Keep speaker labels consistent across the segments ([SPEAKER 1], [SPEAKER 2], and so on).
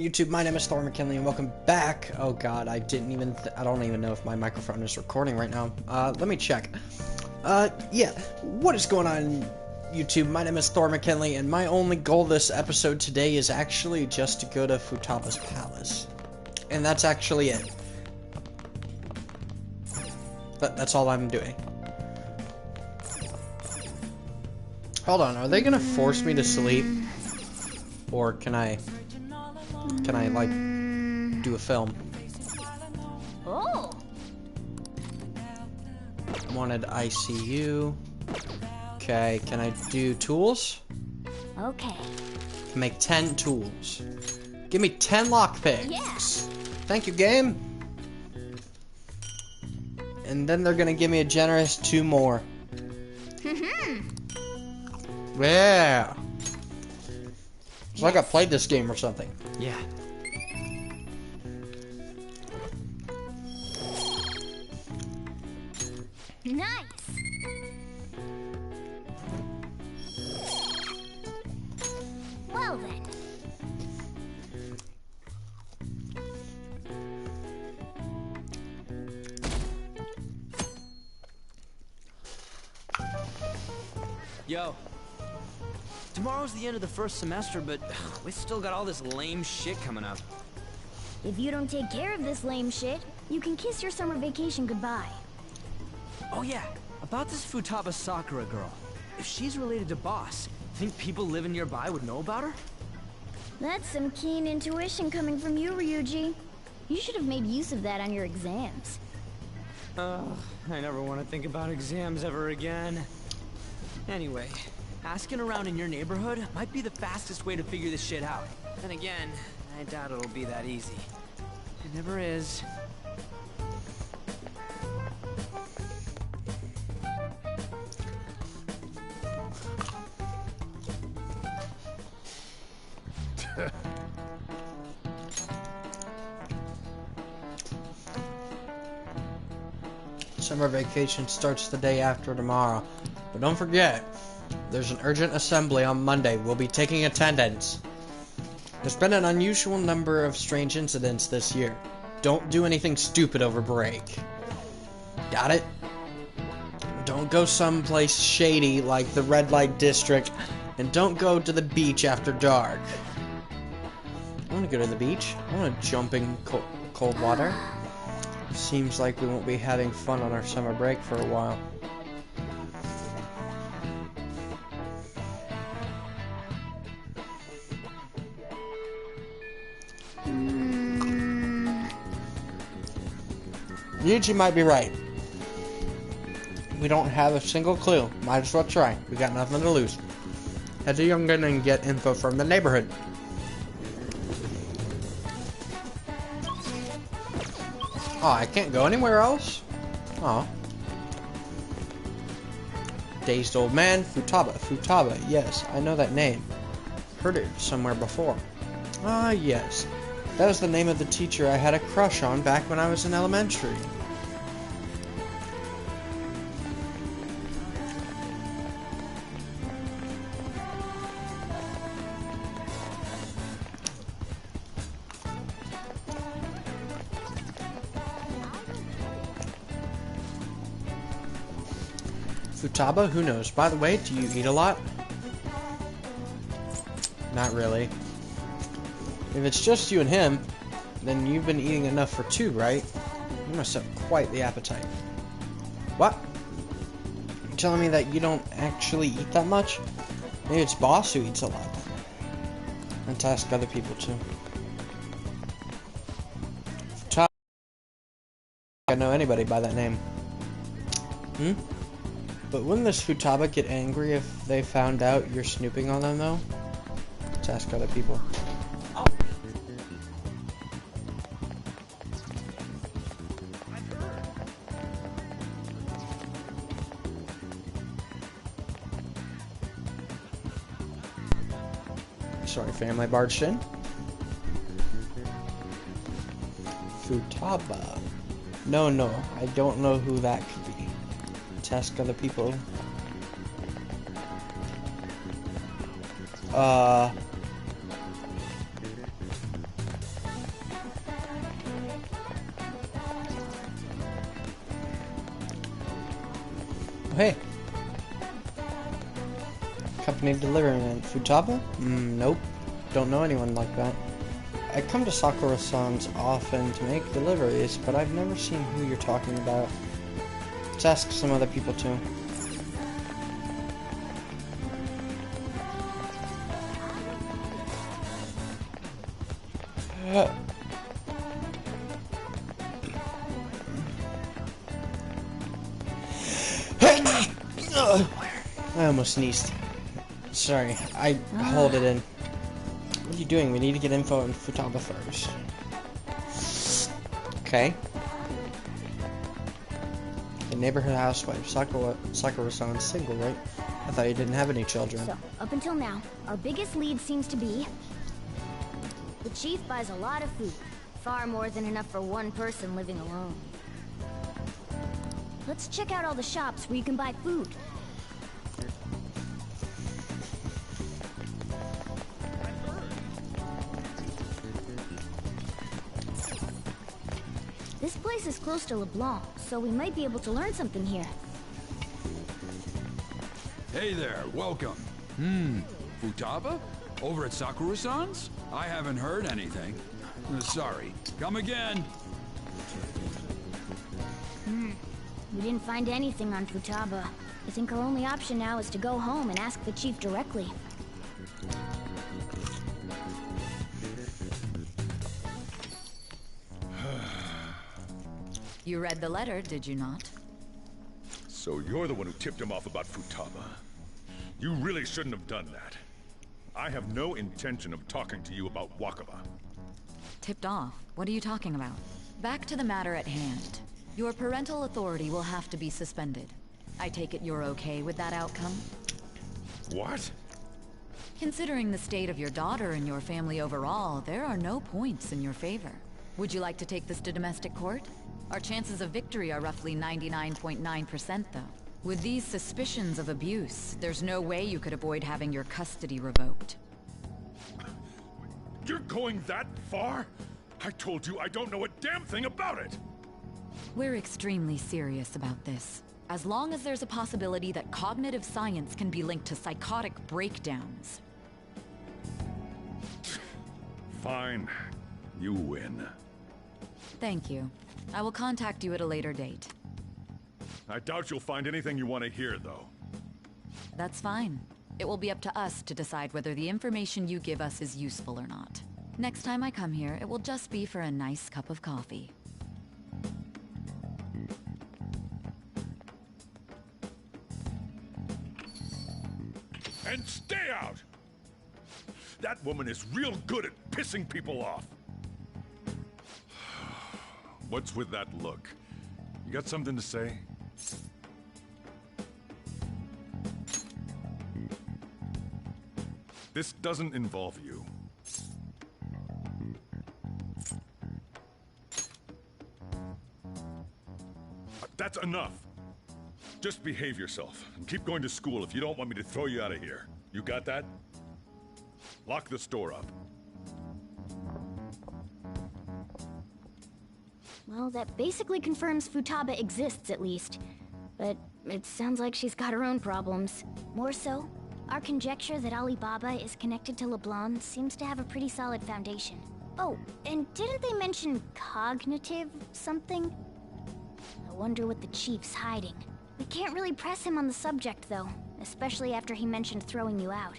[SPEAKER 1] YouTube, my name is Thor McKinley, and welcome back. Oh god, I don't even know if my microphone is recording right now. Let me check. Yeah, what is going on, YouTube? My name is Thor McKinley, and my only goal this episode today is actually just to go to Futaba's palace. And that's actually it. That's all I'm doing. Hold on, are they gonna force me to sleep? Or can I like do a film?
[SPEAKER 2] Oh.
[SPEAKER 1] Wanted ICU. Okay, can I do tools?
[SPEAKER 2] Okay.
[SPEAKER 1] Make 10 tools. Give me 10 lockpicks.
[SPEAKER 2] Yeah.
[SPEAKER 1] Thank you, game. And then they're gonna give me a generous 2 more. Yeah. It's like I played this game or something.
[SPEAKER 3] Yeah.
[SPEAKER 2] Nice. Well then.
[SPEAKER 3] Yo. Tomorrow's the end of the first semester, but we still got all this lame shit coming up.
[SPEAKER 2] If you don't take care of this lame shit, you can kiss your summer vacation goodbye.
[SPEAKER 3] Oh yeah, about this Futaba Sakura girl. If she's related to Boss, think people living nearby would know about her?
[SPEAKER 2] That's some keen intuition coming from you, Ryuji. You should have made use of that on your exams.
[SPEAKER 3] Ugh, I never want to think about exams ever again. Anyway, asking around in your neighborhood might be the fastest way to figure this shit out. Then again, I doubt it'll be that easy. It never is.
[SPEAKER 1] Summer vacation starts the day after tomorrow. But don't forget, there's an urgent assembly on Monday. We'll be taking attendance. There's been an unusual number of strange incidents this year. Don't do anything stupid over break. Got it? Don't go someplace shady like the red light district, and don't go to the beach after dark. I want to go to the beach. I want to jump in cold water. Seems like we won't be having fun on our summer break for a while. Yuji might be right. We don't have a single clue. Might as well try. We got nothing to lose. Head to Yungen and get info from the neighborhood. Oh, I can't go anywhere else? Oh. Dazed old man, Futaba. Futaba, yes, I know that name. Heard it somewhere before. Ah, yes. That was the name of the teacher I had a crush on back when I was in elementary. Futaba? Who knows? By the way, do you eat a lot? Not really. If it's just you and him, then you've been eating enough for 2, right? You must have quite the appetite. What? You're telling me that you don't actually eat that much? Maybe it's Boss who eats a lot. And to ask other people too. Futaba. I don't know anybody by that name. Hmm? But wouldn't this Futaba get angry if they found out you're snooping on them, though? Let's ask other people.
[SPEAKER 3] Oh.
[SPEAKER 1] Sorry, family barged in. Futaba. No, I don't know who that could be. Let's ask other people. hey. Company delivering Futaba? Nope. Don't know anyone like that. I come to Sakura-san's often to make deliveries, but I've never seen who you're talking about. Let's ask some other people too. I almost sneezed. Sorry, I hold it in. What are you doing? We need to get info on Futaba first. Okay. The neighborhood housewife, Sakura-san's single, right? I thought you didn't have any children.
[SPEAKER 2] So, up until now, our biggest lead seems to be... the chief buys a lot of food. Far more than enough for one person living alone. Let's check out all the shops where you can buy food. This place is close to LeBlanc, so we might be able to learn something here.
[SPEAKER 4] Hey there, welcome. Futaba? Over at Sakura-san's? I haven't heard anything. Sorry. Come again.
[SPEAKER 2] We didn't find anything on Futaba. I think our only option now is to go home and ask the chief directly.
[SPEAKER 5] You read the letter, did you not?
[SPEAKER 6] So you're the one who tipped him off about Futaba. You really shouldn't have done that. I have no intention of talking to you about Wakaba.
[SPEAKER 5] Tipped off? What are you talking about? Back to the matter at hand. Your parental authority will have to be suspended. I take it you're okay with that outcome?
[SPEAKER 6] What?
[SPEAKER 5] Considering the state of your daughter and your family overall, there are no points in your favor. Would you like to take this to domestic court? Our chances of victory are roughly 99.9% though. With these suspicions of abuse, there's no way you could avoid having your custody revoked.
[SPEAKER 6] You're going that far? I told you I don't know a damn thing about it!
[SPEAKER 5] We're extremely serious about this. As long as there's a possibility that cognitive science can be linked to psychotic breakdowns.
[SPEAKER 6] Fine. You win.
[SPEAKER 5] Thank you. I will contact you at a later date.
[SPEAKER 6] I doubt you'll find anything you want to hear, though.
[SPEAKER 5] That's fine. It will be up to us to decide whether the information you give us is useful or not. Next time I come here, it will just be for a nice cup of coffee.
[SPEAKER 6] And stay out! That woman is real good at pissing people off. What's with that look? You got something to say? This doesn't involve you. That's enough. Just behave yourself and keep going to school if you don't want me to throw you out of here. You got that? Lock the store up.
[SPEAKER 2] Well, that basically confirms Futaba exists, at least. But it sounds like she's got her own problems. More so, our conjecture that Alibaba is connected to LeBlanc seems to have a pretty solid foundation. Oh, and didn't they mention cognitive something? I wonder what the chief's hiding. We can't really press him on the subject, though, especially after he mentioned throwing you out.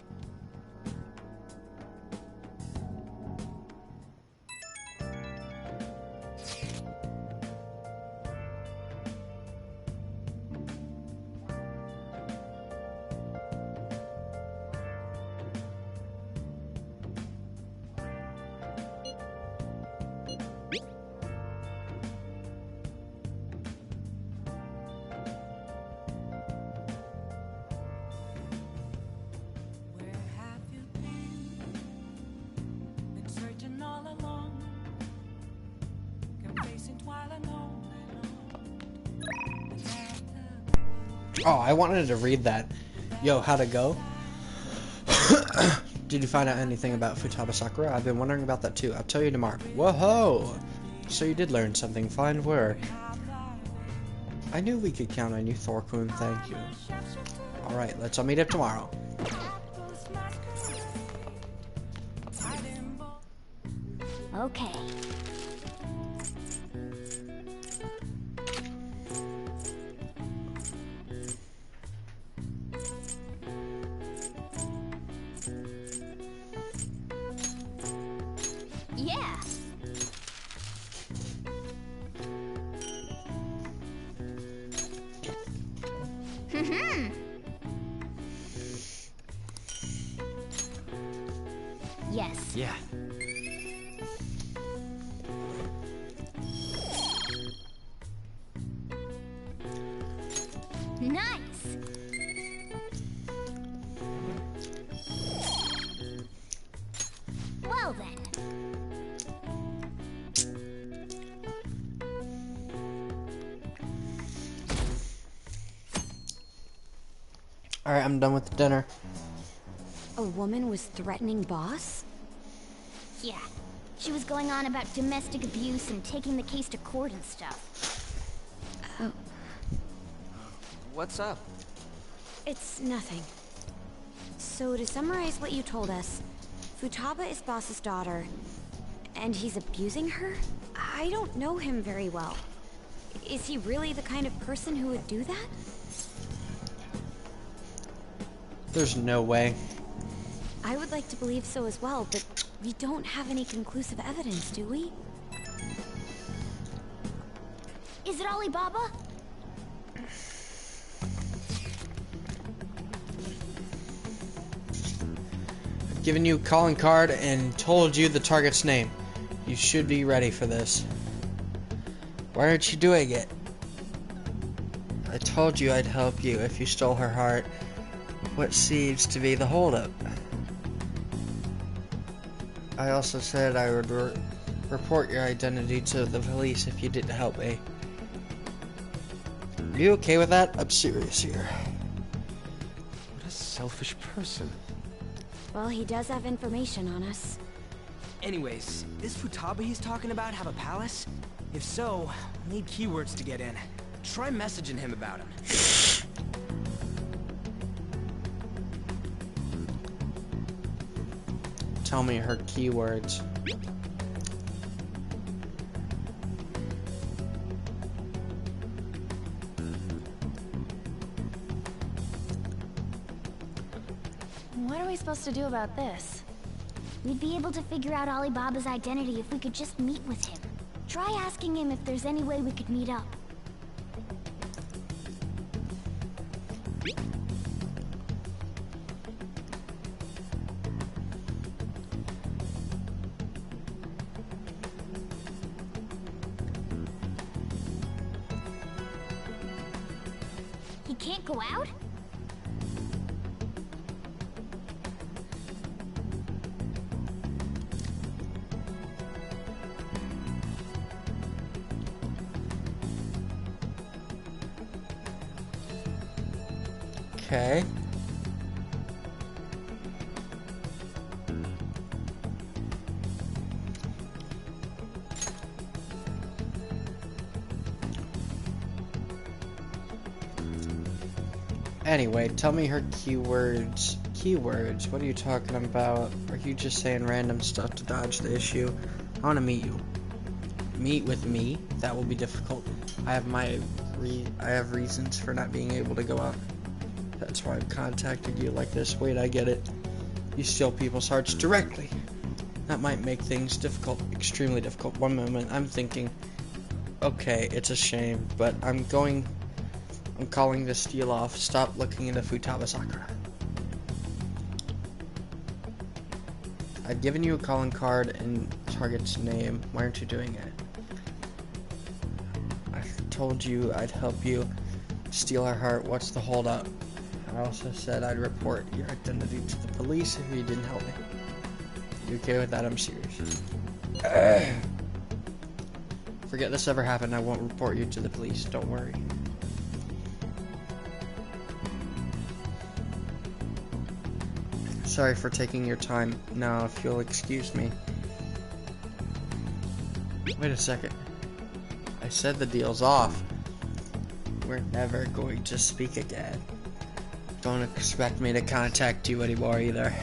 [SPEAKER 1] Oh, I wanted to read that. Yo, how'd it go? Did you find out anything about Futaba Sakura? I've been wondering about that too. I'll tell you tomorrow. Whoa! So you did learn something. Fine work. I knew we could count on you, Thorkun. Thank you. Alright, let's all meet up tomorrow.
[SPEAKER 2] Okay. Yeah. Yes.
[SPEAKER 3] Yeah.
[SPEAKER 2] Nice. Well then.
[SPEAKER 1] Alright, I'm done with the dinner.
[SPEAKER 7] A woman was threatening Boss?
[SPEAKER 2] Yeah. She was going on about domestic abuse and taking the case to court and stuff.
[SPEAKER 3] What's up?
[SPEAKER 7] It's nothing. So to summarize what you told us, Futaba is Boss's daughter, and he's abusing her? I don't know him very well. Is he really the kind of person who would do that?
[SPEAKER 1] There's no way.
[SPEAKER 7] I would like to believe so as well, but we don't have any conclusive evidence, do we?
[SPEAKER 2] Is it Alibaba?
[SPEAKER 1] I've given you a calling card and told you the target's name. You should be ready for this. Why aren't you doing it? I told you I'd help you if you stole her heart. What seems to be the holdup? I also said I would report your identity to the police if you didn't help me. Are you okay with that? I'm serious here.
[SPEAKER 8] What a selfish person.
[SPEAKER 7] Well, he does have information on us.
[SPEAKER 3] Anyways, this Futaba he's talking about have a palace? If so, we'll need keywords to get in. Try messaging him about him.
[SPEAKER 1] Tell me her keywords.
[SPEAKER 2] What are we supposed to do about this? We'd be able to figure out Alibaba's identity if we could just meet with him. Try asking him if there's any way we could meet up. He can't go out?
[SPEAKER 1] Okay. Anyway, tell me her keywords. Keywords? What are you talking about? Are you just saying random stuff to dodge the issue? I want to meet you. Meet with me? That will be difficult. I have reasons for not being able to go out. That's why I'm contacting you like this. Wait, I get it. You steal people's hearts directly. That might make things difficult, extremely difficult. One moment, I'm thinking, okay, it's a shame, but I'm calling this deal off. Stop looking into Futaba Sakura. I've given you a calling card and target's name. Why aren't you doing it? I told you I'd help you steal her heart. What's the holdup? I also said I'd report your identity to the police if you didn't help me. You okay with that? I'm serious. Forget this ever happened. I won't report you to the police. Don't worry. Sorry for taking your time. Now, if you'll excuse me. Wait a second. I said the deal's off. we're never going to speak again. Don't expect me to contact you anymore either.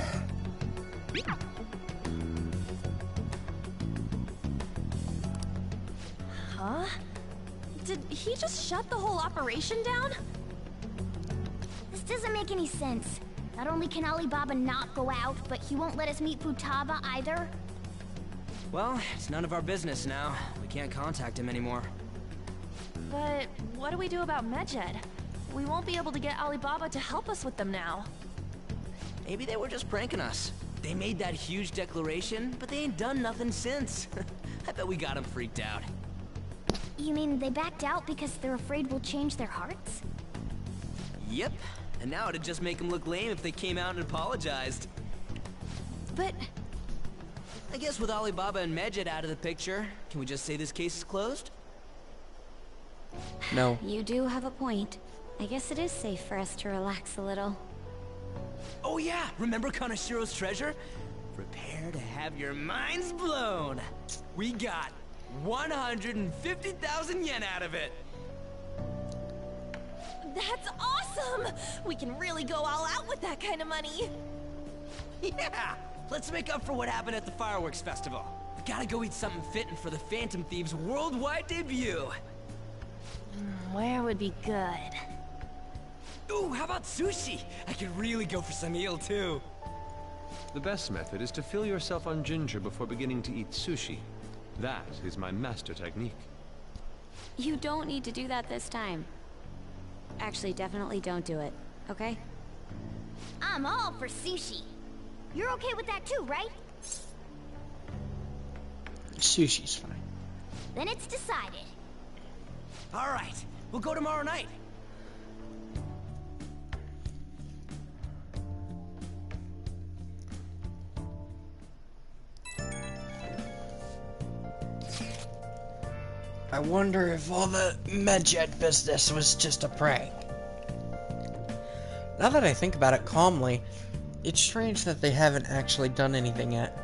[SPEAKER 9] Huh? Did he just shut the whole operation down?
[SPEAKER 2] This doesn't make any sense. Not only can Alibaba not go out, but he won't let us meet Futaba either.
[SPEAKER 3] Well, it's none of our business now. We can't contact him anymore.
[SPEAKER 9] But what do we do about Medjed? We won't be able to get Alibaba to help us with them now.
[SPEAKER 3] Maybe they were just pranking us. They made that huge declaration, but they ain't done nothing since. I bet we got them freaked out.
[SPEAKER 2] You mean they backed out because they're afraid we'll change their hearts?
[SPEAKER 3] Yep. And now it'd just make them look lame if they came out and apologized.
[SPEAKER 9] But
[SPEAKER 3] I guess with Alibaba and Medjed out of the picture, can we just say this case is closed?
[SPEAKER 1] No.
[SPEAKER 7] You do have a point. I guess it is safe for us to relax a little.
[SPEAKER 3] Oh yeah, remember Kanashiro's treasure? Prepare to have your minds blown. We got 150,000 yen out of it.
[SPEAKER 9] that's awesome! We can really go all out with that kind of money.
[SPEAKER 3] Yeah! Let's make up for what happened at the fireworks festival. We gotta go eat something fitting for the Phantom Thieves' worldwide debut.
[SPEAKER 9] Where would be good?
[SPEAKER 3] Ooh, how about sushi? I could really go for some eel too.
[SPEAKER 8] The best method is to fill yourself on ginger before beginning to eat sushi. That is my master technique.
[SPEAKER 7] You don't need to do that this time. Actually, definitely don't do it, okay?
[SPEAKER 2] I'm all for sushi. You're okay with that too, right?
[SPEAKER 1] Sushi's fine.
[SPEAKER 2] Then it's decided.
[SPEAKER 3] All right, we'll go tomorrow night.
[SPEAKER 1] I wonder if all the Medjed business was just a prank. Now that I think about it calmly, it's strange that they haven't actually done anything yet.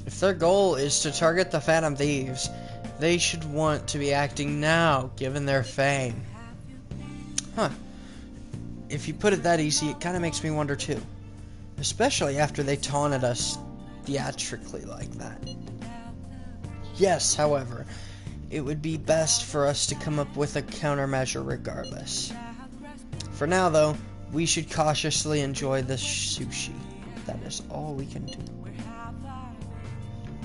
[SPEAKER 1] If their goal is to target the Phantom Thieves, they should want to be acting now, given their fame. Huh. If you put it that easy, it kind of makes me wonder too. Especially after they taunted us theatrically like that. Yes, however, it would be best for us to come up with a countermeasure regardless. For now, though, we should cautiously enjoy the sushi. That is all we can do.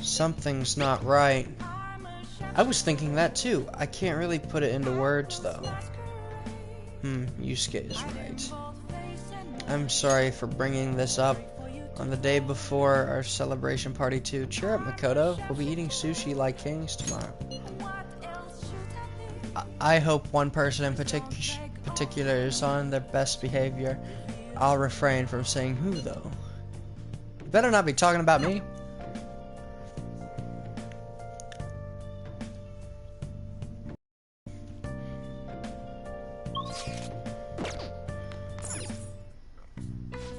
[SPEAKER 1] Something's not right. I was thinking that too. I can't really put it into words, though. Yusuke is right. I'm sorry for bringing this up on the day before our celebration party too. Cheer up, Makoto. We'll be eating sushi like kings tomorrow. I hope one person in particular is on their best behavior. I'll refrain from saying who, though. You better not be talking about me.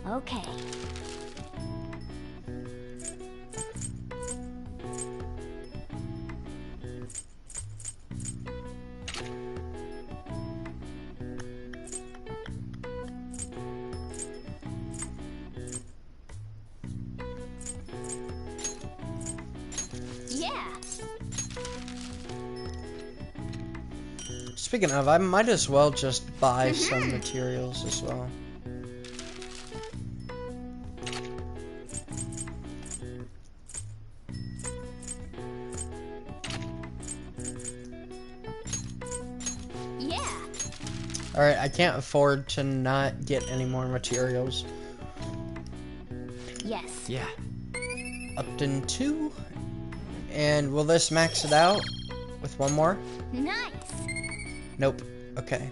[SPEAKER 2] Okay. Yeah.
[SPEAKER 1] Speaking of, I might as well just buy some materials as well. Alright, I can't afford to not get any more materials.
[SPEAKER 2] Yes.
[SPEAKER 3] Yeah.
[SPEAKER 1] Upton 2. And will this max it out with one more?
[SPEAKER 2] Nice.
[SPEAKER 1] Nope. Okay.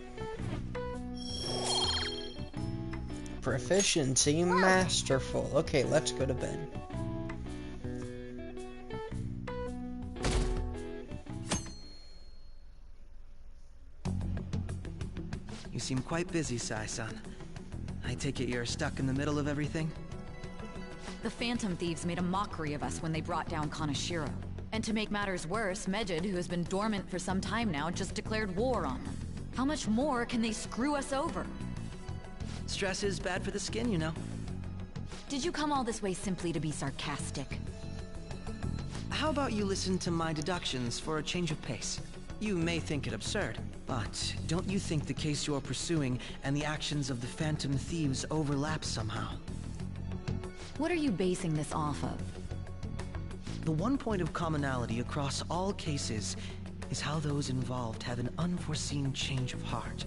[SPEAKER 1] Proficiency masterful. Okay, let's go to bed.
[SPEAKER 10] You seem quite busy, Sai-san. I take it you're stuck in the middle of everything?
[SPEAKER 5] The Phantom Thieves made a mockery of us when they brought down Kanashiro. And to make matters worse, Medjed, who has been dormant for some time now, just declared war on them. How much more can they screw us over?
[SPEAKER 10] Stress is bad for the skin, you know.
[SPEAKER 5] Did you come all this way simply to be sarcastic?
[SPEAKER 10] How about you listen to my deductions for a change of pace? You may think it absurd, but don't you think the case you're pursuing and the actions of the Phantom Thieves overlap somehow?
[SPEAKER 5] What are you basing this off of?
[SPEAKER 10] The one point of commonality across all cases is how those involved have an unforeseen change of heart.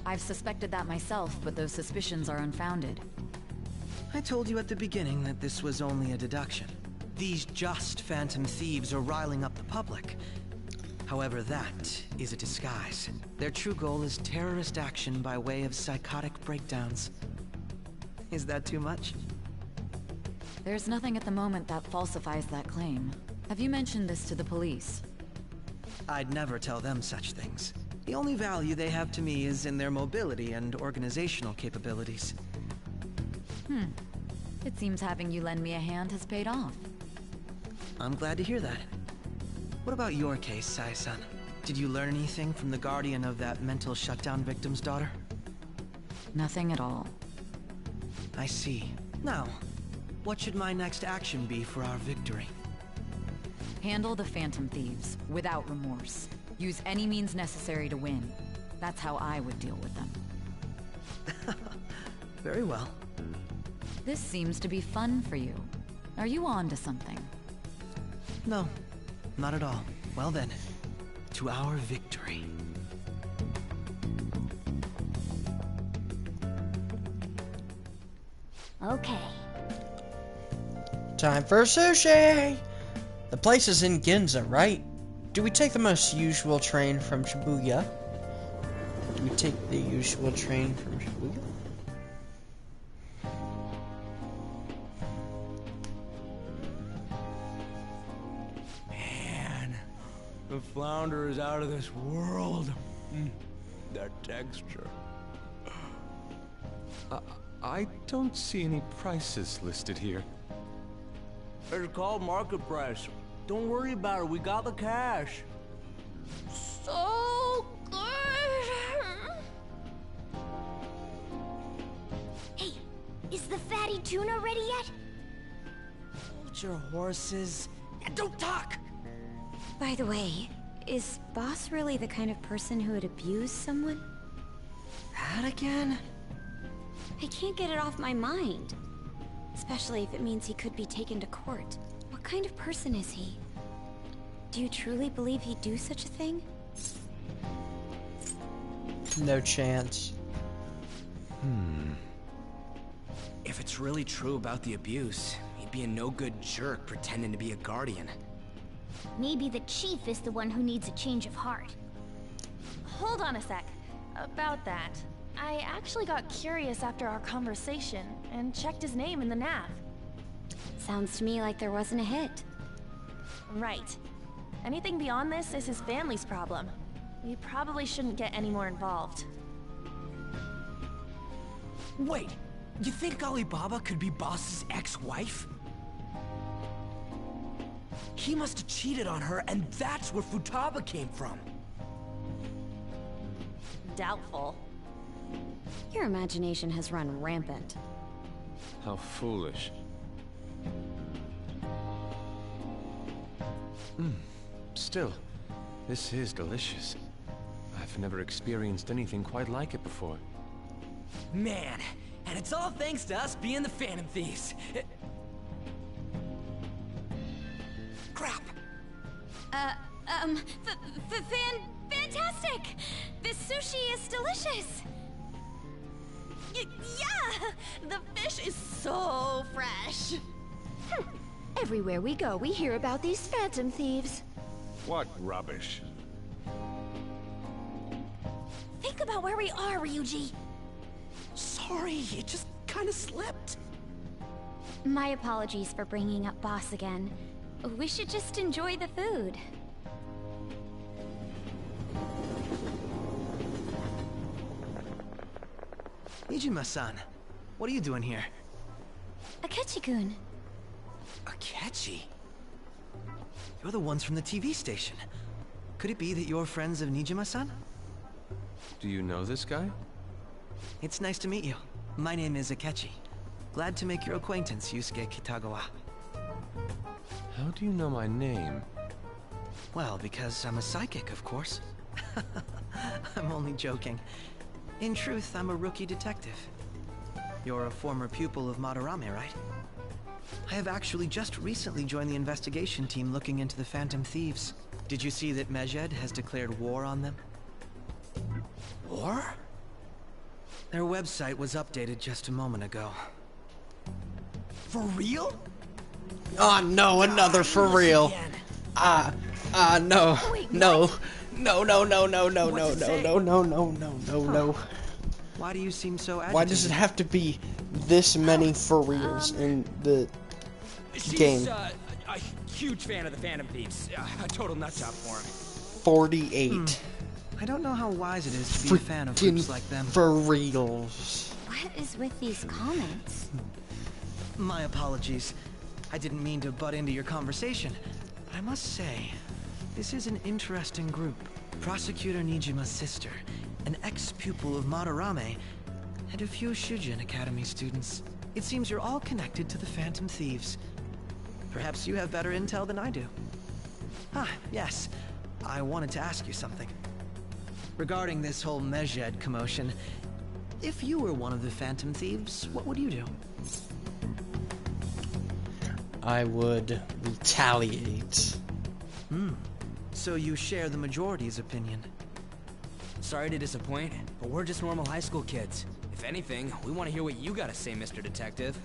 [SPEAKER 5] I've suspected that myself, but those suspicions are unfounded.
[SPEAKER 10] I told you at the beginning that this was only a deduction. These just Phantom Thieves are riling up the public. However, that is a disguise. Their true goal is terrorist action by way of psychotic breakdowns. Is that too much?
[SPEAKER 5] There's nothing at the moment that falsifies that claim. Have you mentioned this to the police?
[SPEAKER 10] I'd never tell them such things. The only value they have to me is in their mobility and organizational capabilities.
[SPEAKER 5] It seems having you lend me a hand has paid off.
[SPEAKER 10] I'm glad to hear that. What about your case, Sai-san? Did you learn anything from the guardian of that mental shutdown victim's daughter?
[SPEAKER 5] Nothing at all.
[SPEAKER 10] I see. Now, what should my next action be for our victory?
[SPEAKER 5] Handle the Phantom Thieves, without remorse. Use any means necessary to win. That's how I would deal with them.
[SPEAKER 10] Very well.
[SPEAKER 5] This seems to be fun for you. Are you on to something?
[SPEAKER 10] No, not at all. Well then, to our victory.
[SPEAKER 2] Okay.
[SPEAKER 1] Time for sushi! The place is in Ginza, right? Do we take the most usual train from Shibuya? Do we take the usual train from Shibuya?
[SPEAKER 3] Man, the flounder is out of this world. That texture.
[SPEAKER 8] I don't see any prices listed here.
[SPEAKER 3] It's called market price. Don't worry about it, we got the cash.
[SPEAKER 2] So good! Hey, is the fatty tuna ready yet?
[SPEAKER 3] Hold your horses and don't talk!
[SPEAKER 7] By the way, is Boss really the kind of person who would abuse someone?
[SPEAKER 10] That again?
[SPEAKER 7] I can't get it off my mind. Especially if it means he could be taken to court. What kind of person is he? Do you truly believe he'd do such a thing?
[SPEAKER 1] No chance.
[SPEAKER 11] If it's really true about the abuse, he'd be a no-good jerk pretending to be a guardian.
[SPEAKER 2] Maybe the chief is the one who needs a change of heart.
[SPEAKER 9] Hold on a sec. About that, I actually got curious after our conversation and checked his name in the nav.
[SPEAKER 7] Sounds to me like there wasn't a hit.
[SPEAKER 9] Right. Anything beyond this is his family's problem. We probably shouldn't get any more involved.
[SPEAKER 11] Wait, you think Alibaba could be Boss's ex-wife? He must have cheated on her, and that's where Futaba came from.
[SPEAKER 9] Doubtful.
[SPEAKER 7] Your imagination has run rampant.
[SPEAKER 8] How foolish. Still, this is delicious. I've never experienced anything quite like it before.
[SPEAKER 11] Man, and it's all thanks to us being the Phantom Thieves. Crap!
[SPEAKER 7] Fantastic! This sushi is delicious!
[SPEAKER 9] Yeah! The fish is so fresh!
[SPEAKER 2] Everywhere we go, we hear about these Phantom Thieves.
[SPEAKER 6] What rubbish.
[SPEAKER 2] Think about where we are, Ryuji.
[SPEAKER 11] Sorry, it just kind of slipped.
[SPEAKER 7] My apologies for bringing up Boss again. We should just enjoy the food.
[SPEAKER 10] Ijima-san, what are you doing here?
[SPEAKER 7] Akechi-kun.
[SPEAKER 11] Akechi?
[SPEAKER 10] You're the ones from the TV station. Could it be that you're friends of Nijima-san?
[SPEAKER 8] Do you know this guy?
[SPEAKER 10] It's nice to meet you. My name is Akechi. Glad to make your acquaintance, Yusuke Kitagawa.
[SPEAKER 8] How do you know my name?
[SPEAKER 10] Well, because I'm a psychic, of course. I'm only joking. In truth, I'm a rookie detective. You're a former pupil of Madarame, right? I have actually just recently joined the investigation team looking into the Phantom Thieves. Did you see that Medjed has declared war on them?
[SPEAKER 11] War?
[SPEAKER 10] Their website was updated just a moment ago.
[SPEAKER 11] For real?
[SPEAKER 1] Oh no, another for real. No. No. No, no, no, no, no, no, no, no, no, no, no, no.
[SPEAKER 10] Why do you seem so agitated?
[SPEAKER 1] Why does it have to be this many for reals in the game?
[SPEAKER 11] She's a huge fan of the Phantom Thieves. A total nutjob for him.
[SPEAKER 1] 48.
[SPEAKER 10] I don't know how wise it is to be a fan of groups like them.
[SPEAKER 1] For reals.
[SPEAKER 7] What is with these comments?
[SPEAKER 10] My apologies. I didn't mean to butt into your conversation, but I must say, this is an interesting group. Prosecutor Nijima's sister, an ex-pupil of Madarame, and a few Shujin Academy students. It seems you're all connected to the Phantom Thieves. Perhaps you have better intel than I do. Ah, yes. I wanted to ask you something. Regarding this whole Medjed commotion, if you were one of the Phantom Thieves, what would you do?
[SPEAKER 1] I would retaliate.
[SPEAKER 10] So you share the majority's opinion.
[SPEAKER 11] Sorry to disappoint, but we're just normal high school kids. If anything, we want to hear what you gotta say, Mr. Detective.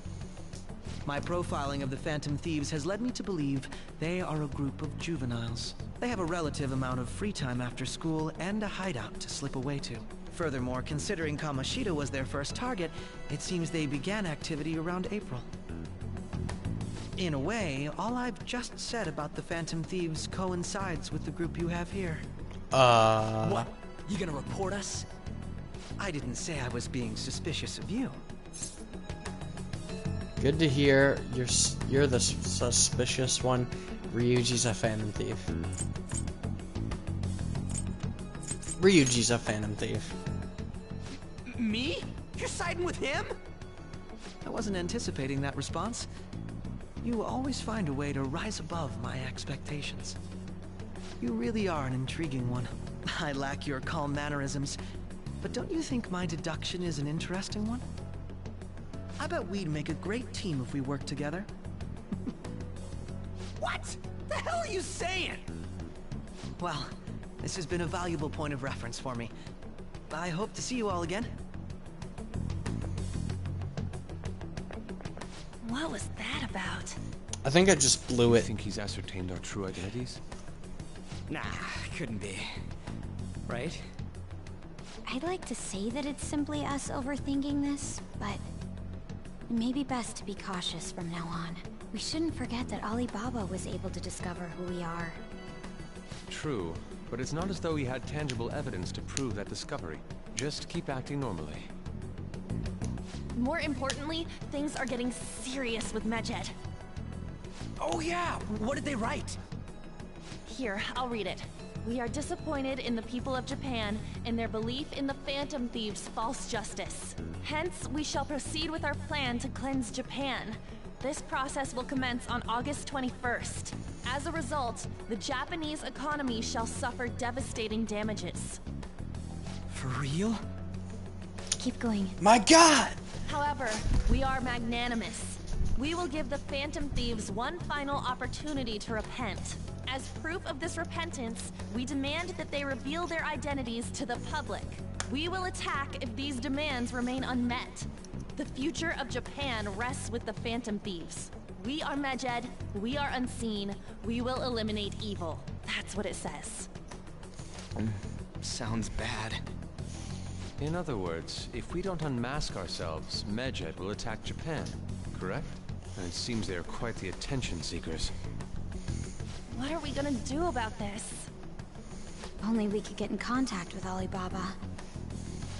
[SPEAKER 10] My profiling of the Phantom Thieves has led me to believe they are a group of juveniles. They have a relative amount of free time after school and a hideout to slip away to. Furthermore, considering Kamoshida was their first target, it seems they began activity around April. In a way, all I've just said about the Phantom Thieves coincides with the group you have here.
[SPEAKER 11] What? You gonna report us?
[SPEAKER 10] I didn't say I was being suspicious of you.
[SPEAKER 1] Good to hear. You're the suspicious one. Ryuji's a Phantom Thief. Ryuji's a Phantom Thief.
[SPEAKER 11] Me? You're siding with him?
[SPEAKER 10] I wasn't anticipating that response. You always find a way to rise above my expectations. You really are an intriguing one. I lack your calm mannerisms, but don't you think my deduction is an interesting one? I bet we'd make a great team if we worked together.
[SPEAKER 11] What? The hell are you saying?
[SPEAKER 10] Well, this has been a valuable point of reference for me. I hope to see you all again.
[SPEAKER 9] What was that about?
[SPEAKER 1] I think I just blew it.
[SPEAKER 8] Think he's ascertained our true identities?
[SPEAKER 11] Nah, couldn't be. Right?
[SPEAKER 7] I'd like to say that it's simply us overthinking this, but it may be best to be cautious from now on. We shouldn't forget that Alibaba was able to discover who we are.
[SPEAKER 8] True, but it's not as though he had tangible evidence to prove that discovery. Just keep acting normally.
[SPEAKER 9] More importantly, things are getting serious with Medjed.
[SPEAKER 11] Oh yeah, what did they write?
[SPEAKER 9] Here, I'll read it. We are disappointed in the people of Japan in their belief in the Phantom Thieves' false justice. Hence, we shall proceed with our plan to cleanse Japan. This process will commence on August 21st. As a result, the Japanese economy shall suffer devastating damages.
[SPEAKER 11] For real?
[SPEAKER 7] Keep going.
[SPEAKER 1] My God!
[SPEAKER 9] However, we are magnanimous. We will give the Phantom Thieves one final opportunity to repent. As proof of this repentance, we demand that they reveal their identities to the public. We will attack if these demands remain unmet. The future of Japan rests with the Phantom Thieves. We are Medjed, we are unseen, we will eliminate evil. That's what it says.
[SPEAKER 11] Sounds bad.
[SPEAKER 8] In other words, if we don't unmask ourselves, Medjed will attack Japan, correct? And it seems they are quite the attention seekers.
[SPEAKER 9] What are we gonna do about this?
[SPEAKER 7] Only we could get in contact with Alibaba.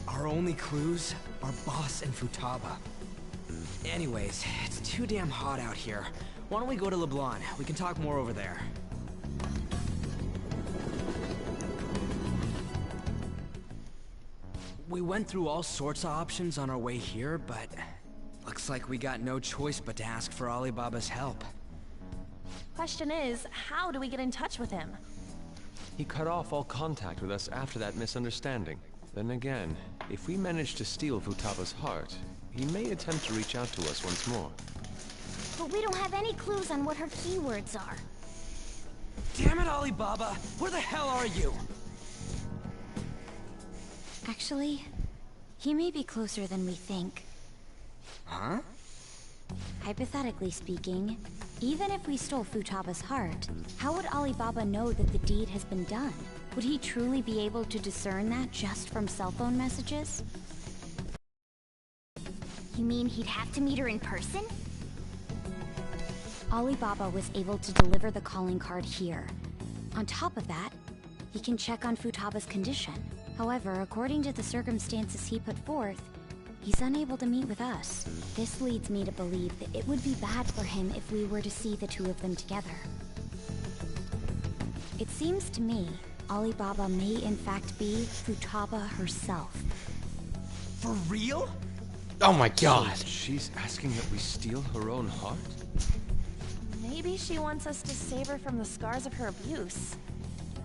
[SPEAKER 11] Our only clues are Boss and Futaba. Anyways, it's too damn hot out here. Why don't we go to LeBlanc? We can talk more over there. We went through all sorts of options on our way here, but looks like we got no choice but to ask for Alibaba's help.
[SPEAKER 9] Question is, how do we get in touch with him?
[SPEAKER 8] He cut off all contact with us after that misunderstanding. Then again, if we manage to steal Futaba's heart, he may attempt to reach out to us once more.
[SPEAKER 2] But we don't have any clues on what her keywords are.
[SPEAKER 11] Damn it, Alibaba! Where the hell are you?
[SPEAKER 7] Actually, he may be closer than we think.
[SPEAKER 11] Huh?
[SPEAKER 7] Hypothetically speaking, even if we stole Futaba's heart, how would Alibaba know that the deed has been done? Would he truly be able to discern that just from cell phone messages?
[SPEAKER 2] You mean he'd have to meet her in person?
[SPEAKER 7] Alibaba was able to deliver the calling card here. On top of that, he can check on Futaba's condition. However, according to the circumstances he put forth, he's unable to meet with us. This leads me to believe that it would be bad for him if we were to see the two of them together. It seems to me Alibaba may in fact be Futaba herself.
[SPEAKER 11] For real?
[SPEAKER 1] Oh my god.
[SPEAKER 8] So she's asking that we steal her own heart?
[SPEAKER 9] Maybe she wants us to save her from the scars of her abuse.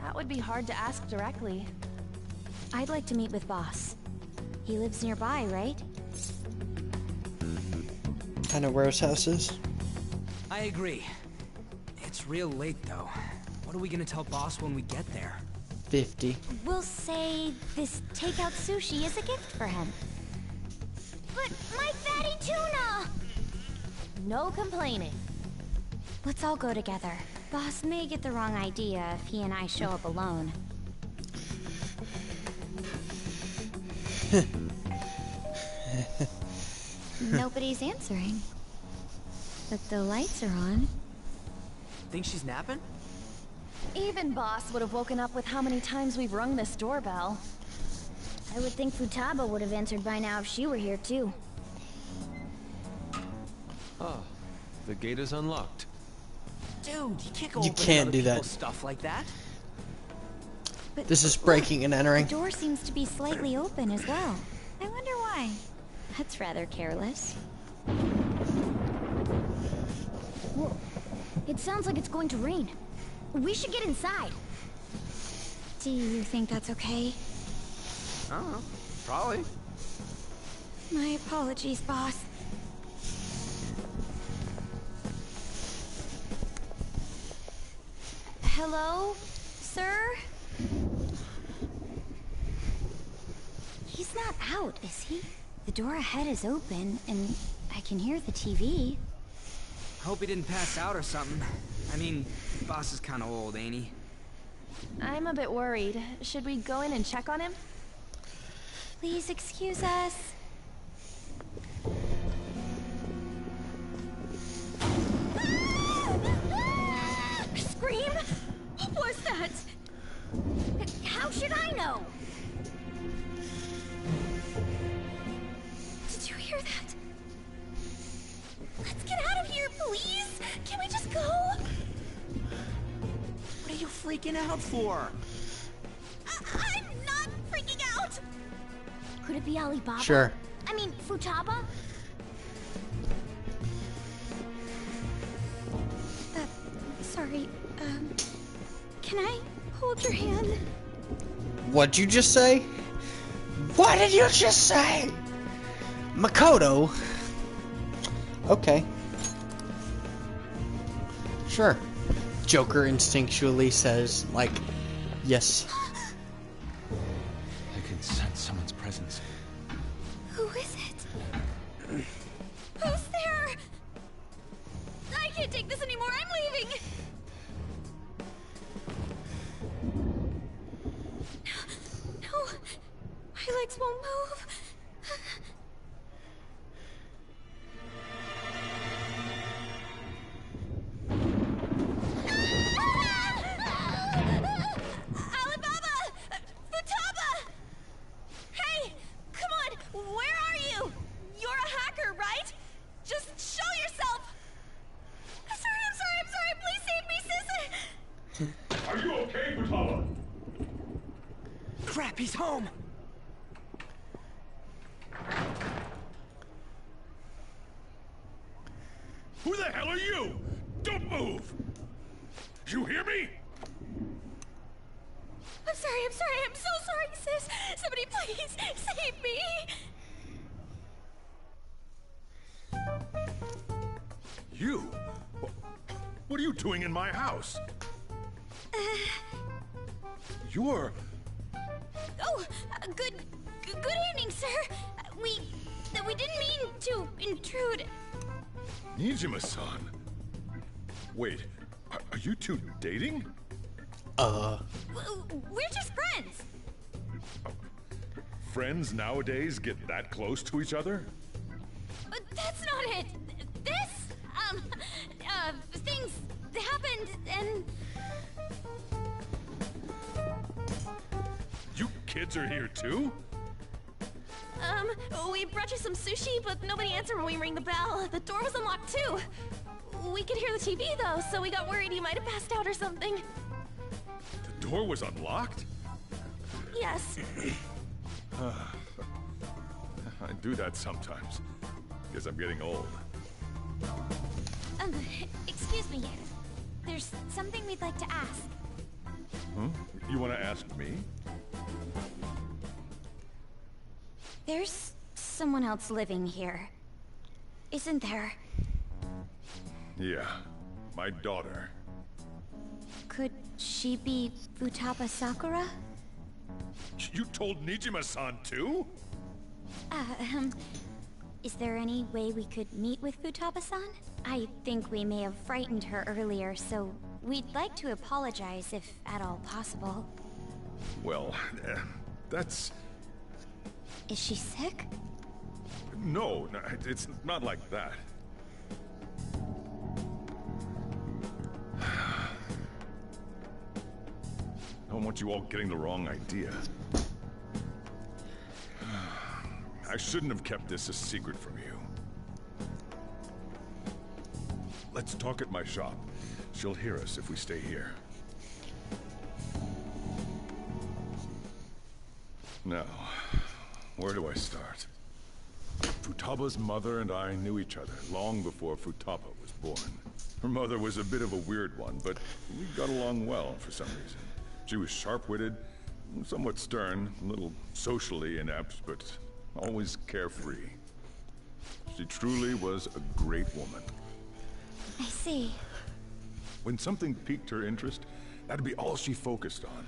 [SPEAKER 9] That would be hard to ask directly.
[SPEAKER 7] I'd like to meet with Boss. He lives nearby, right?
[SPEAKER 1] I know where his house is.
[SPEAKER 11] I agree. It's real late, though. What are we gonna tell Boss when we get there?
[SPEAKER 1] 50.
[SPEAKER 7] We'll say this takeout sushi is a gift for him.
[SPEAKER 2] But my fatty tuna!
[SPEAKER 9] No complaining.
[SPEAKER 7] Let's all go together. Boss may get the wrong idea if he and I show up alone. Nobody's answering. But the lights are on.
[SPEAKER 11] Think she's napping?
[SPEAKER 9] Even Boss would have woken up with how many times we've rung this doorbell.
[SPEAKER 2] I would think Futaba would have answered by now if she were here too.
[SPEAKER 8] Ah, the gate is unlocked.
[SPEAKER 11] Dude, you can't go
[SPEAKER 1] You
[SPEAKER 11] opening
[SPEAKER 1] can't
[SPEAKER 11] other
[SPEAKER 1] do that.
[SPEAKER 11] people's stuff like that.
[SPEAKER 7] But
[SPEAKER 1] This is breaking and entering.
[SPEAKER 7] the door seems to be slightly open as well. I wonder why. That's rather careless.
[SPEAKER 2] Whoa. It sounds like it's going to rain. We should get inside.
[SPEAKER 7] Do you think that's okay?
[SPEAKER 11] I don't know. Probably.
[SPEAKER 7] My apologies, boss. Hello, sir? He's not out, is he? The door ahead is open, and I can hear the TV.
[SPEAKER 11] Hope he didn't pass out or something. I mean, Boss is kind of old, ain't he?
[SPEAKER 9] I'm a bit worried. Should we go in and check on him?
[SPEAKER 7] Please excuse us.
[SPEAKER 2] Scream? What was that? How should I know?
[SPEAKER 7] Did you hear that?
[SPEAKER 2] Let's get out of here, please! Can we just go?
[SPEAKER 11] What are you freaking out for?
[SPEAKER 2] I'm not freaking out! Could it be Alibaba?
[SPEAKER 1] Sure.
[SPEAKER 2] I mean, Futaba?
[SPEAKER 7] Sorry, can I hold your hand?
[SPEAKER 1] What'd you just say? What did you just say? Makoto? Okay. Sure. Joker instinctually says, like, yes.
[SPEAKER 8] I can sense someone's presence.
[SPEAKER 7] Who is it? Who's there? I can't take this anymore. I'm leaving. No, my legs won't move.
[SPEAKER 2] Alibaba! Futaba! Hey! Come on! Where are you? You're a hacker, right? Just show yourself! Sorry,
[SPEAKER 6] Are you okay, Futaba?
[SPEAKER 11] Crap, he's home!
[SPEAKER 6] Who the hell are you? Don't move! You hear me?
[SPEAKER 9] I'm sorry, I'm so sorry, sis. Somebody please save me.
[SPEAKER 6] You? What are you doing in my house? You're...
[SPEAKER 2] Oh, good evening, sir. We didn't mean to intrude.
[SPEAKER 6] Nijima-san. Wait, are you two dating?
[SPEAKER 2] We're just friends.
[SPEAKER 6] Friends nowadays get that close to each other?
[SPEAKER 2] But that's not it. Things happened and...
[SPEAKER 6] You kids are here too?
[SPEAKER 9] We brought you some sushi, but nobody answered when we rang the bell. The door was unlocked too. We could hear the TV though, so we got worried you might have passed out or something.
[SPEAKER 6] The door was unlocked?
[SPEAKER 9] Yes.
[SPEAKER 6] I do that sometimes. Guess I'm getting old.
[SPEAKER 2] Excuse me. There's something we'd like to ask.
[SPEAKER 6] Huh? You want to ask me?
[SPEAKER 2] There's someone else living here, isn't there?
[SPEAKER 6] Yeah, my daughter.
[SPEAKER 2] Could she be Futaba Sakura?
[SPEAKER 6] You told Nijima-san too?
[SPEAKER 2] Is there any way we could meet with Futaba-san? I think we may have frightened her earlier, so we'd like to apologize if at all possible.
[SPEAKER 6] Well, that's...
[SPEAKER 2] Is she sick?
[SPEAKER 6] No, it's not like that. I don't want you all getting the wrong idea. I shouldn't have kept this a secret from you. Let's talk at my shop. She'll hear us if we stay here. Now, where do I start? Futaba's mother and I knew each other long before Futaba was born. Her mother was a bit of a weird one, but we got along well for some reason. She was sharp-witted, somewhat stern, a little socially inept, but always carefree. She truly was a great woman.
[SPEAKER 2] I see.
[SPEAKER 6] When something piqued her interest, that'd be all she focused on.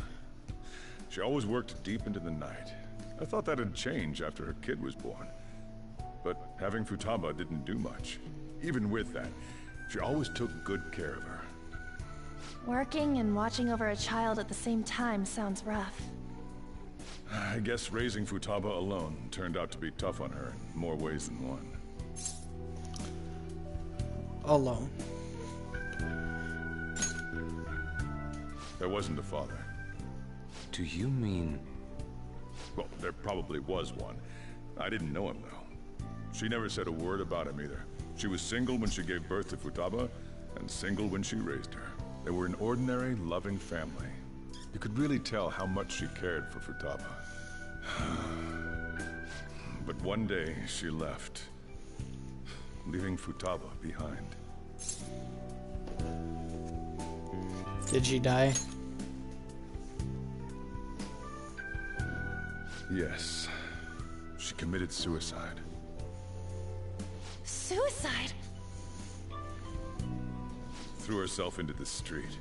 [SPEAKER 6] She always worked deep into the night. I thought that'd change after her kid was born. But having Futaba didn't do much. Even with that, she always took good care of her.
[SPEAKER 9] Working and watching over a child at the same time sounds rough.
[SPEAKER 6] I guess raising Futaba alone turned out to be tough on her in more ways than one.
[SPEAKER 1] Alone.
[SPEAKER 6] There wasn't a father.
[SPEAKER 8] Do you mean...
[SPEAKER 6] Well, there probably was one. I didn't know him, though. She never said a word about him either. She was single when she gave birth to Futaba, and single when she raised her. They were an ordinary, loving family. You could really tell how much she cared for Futaba. But one day, she left, leaving Futaba behind.
[SPEAKER 1] Did she die?
[SPEAKER 6] Yes. She committed suicide.
[SPEAKER 9] Suicide?
[SPEAKER 6] Threw herself into the street,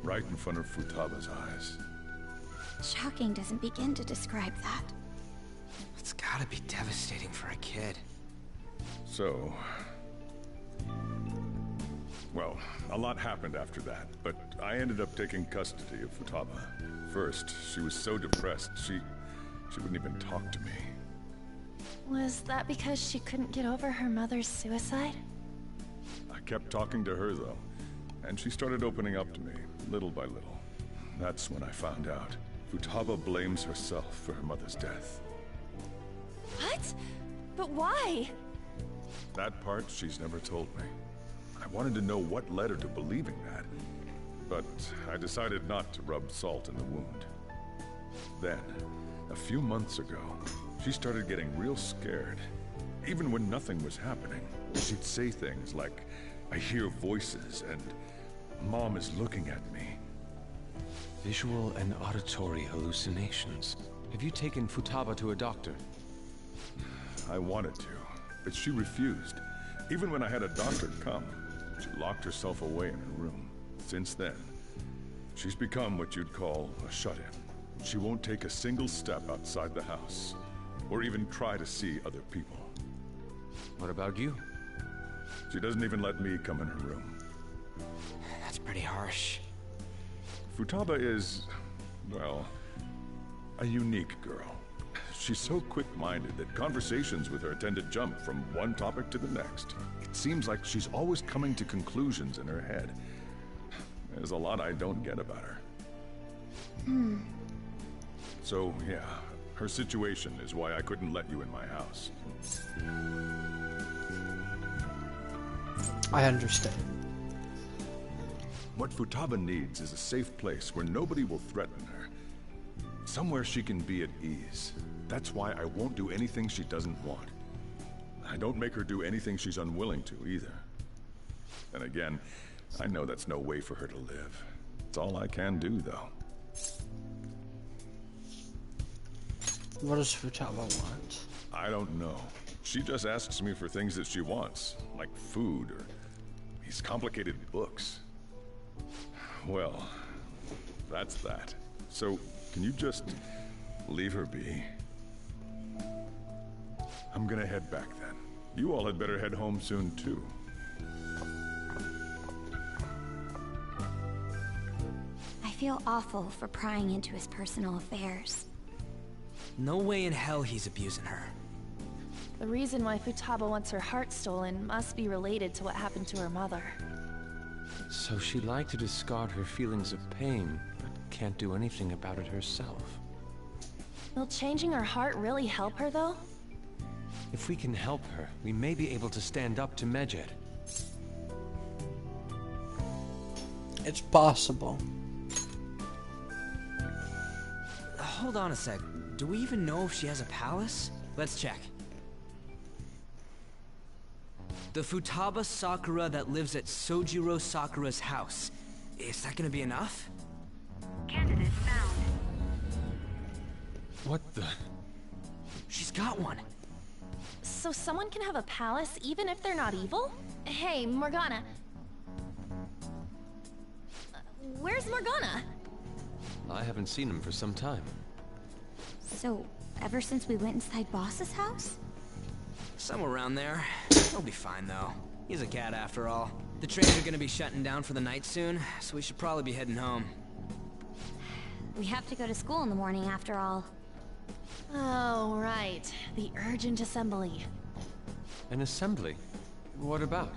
[SPEAKER 6] right in front of Futaba's eyes.
[SPEAKER 2] Shocking doesn't begin to describe that.
[SPEAKER 11] It's gotta be devastating for a kid.
[SPEAKER 6] So... Well, a lot happened after that, but I ended up taking custody of Futaba. First, she was so depressed, she wouldn't even talk to me.
[SPEAKER 9] Was that because she couldn't get over her mother's suicide?
[SPEAKER 6] I kept talking to her, though, and she started opening up to me, little by little. That's when I found out. Futaba blames herself for her mother's death.
[SPEAKER 9] What? But why?
[SPEAKER 6] That part she's never told me. I wanted to know what led her to believing that. but I decided not to rub salt in the wound. Then, a few months ago, she started getting real scared. Even when nothing was happening, she'd say things like, "I hear voices," and "Mom is looking at me."
[SPEAKER 8] Visual and auditory hallucinations. Have you taken Futaba to a doctor?
[SPEAKER 6] I wanted to, but she refused. Even when I had a doctor come, she locked herself away in her room. Since then, she's become what you'd call a shut-in. She won't take a single step outside the house, or even try to see other people.
[SPEAKER 8] What about you?
[SPEAKER 6] She doesn't even let me come in her room.
[SPEAKER 11] That's pretty harsh.
[SPEAKER 6] Futaba is, well, a unique girl. She's so quick-minded that conversations with her tend to jump from one topic to the next. It seems like she's always coming to conclusions in her head. There's a lot I don't get about her. So, yeah, her situation is why I couldn't let you in my house.
[SPEAKER 1] I understand.
[SPEAKER 6] What Futaba needs is a safe place where nobody will threaten her. Somewhere she can be at ease. That's why I won't do anything she doesn't want. I don't make her do anything she's unwilling to, either. And again, I know that's no way for her to live. It's all I can do, though.
[SPEAKER 1] What does Futaba want?
[SPEAKER 6] I don't know. She just asks me for things that she wants, like food or these complicated books. Well, that's that. So, can you just leave her be? I'm gonna head back then. You all had better head home soon, too.
[SPEAKER 7] I feel awful for prying into his personal affairs.
[SPEAKER 11] No way in hell he's abusing her.
[SPEAKER 9] The reason why Futaba wants her heart stolen must be related to what happened to her mother.
[SPEAKER 8] So she'd like to discard her feelings of pain, but can't do anything about it herself.
[SPEAKER 9] Will changing her heart really help her, though?
[SPEAKER 8] If we can help her, we may be able to stand up to Medjed.
[SPEAKER 1] It's possible.
[SPEAKER 11] Hold on a sec. Do we even know if she has a palace? Let's check. The Futaba Sakura that lives at Sojiro Sakura's house. Is that gonna be enough?
[SPEAKER 12] Candidate found.
[SPEAKER 8] What the?
[SPEAKER 11] She's got one.
[SPEAKER 9] So someone can have a palace even if they're not evil? Hey, Morgana. Where's Morgana?
[SPEAKER 8] I haven't seen him for some time.
[SPEAKER 7] So, ever since we went inside Boss's house?
[SPEAKER 11] Somewhere around there. He'll be fine, though. He's a cat after all. The trains are gonna be shutting down for the night soon, so we should probably be heading home.
[SPEAKER 7] We have to go to school in the morning after all.
[SPEAKER 9] Oh, right. The urgent assembly.
[SPEAKER 8] An assembly? What about?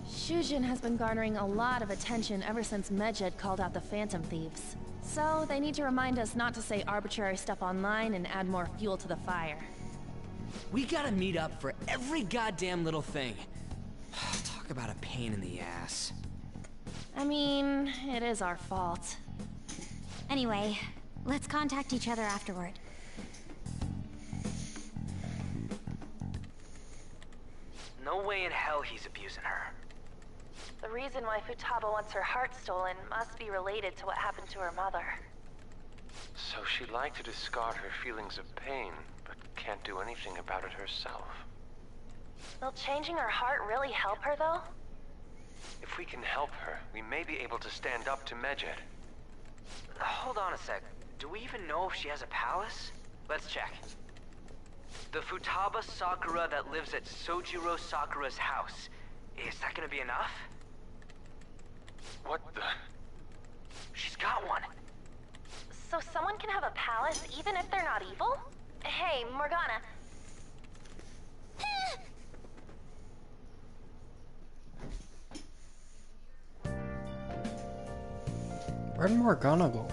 [SPEAKER 9] Shujin has been garnering a lot of attention ever since Medjed called out the Phantom Thieves. So they need to remind us not to say arbitrary stuff online and add more fuel to the fire.
[SPEAKER 11] We gotta meet up for every goddamn little thing. Talk about a pain in the ass.
[SPEAKER 9] I mean, it is our fault.
[SPEAKER 7] Anyway, let's contact each other afterward.
[SPEAKER 11] No way in hell he's abusing her.
[SPEAKER 9] The reason why Futaba wants her heart stolen must be related to what happened to her mother.
[SPEAKER 8] So she'd like to discard her feelings of pain, but can't do anything about it herself.
[SPEAKER 9] Will changing her heart really help her, though?
[SPEAKER 8] If we can help her, we may be able to stand up to Medjed.
[SPEAKER 11] Hold on a sec. Do we even know if she has a palace? Let's check. The Futaba Sakura that lives at Sojiro Sakura's house. Is that gonna be enough?
[SPEAKER 8] What the?
[SPEAKER 11] She's got one.
[SPEAKER 9] So someone can have a palace even if they're not evil? Hey, Morgana.
[SPEAKER 1] Where'd Morgana go?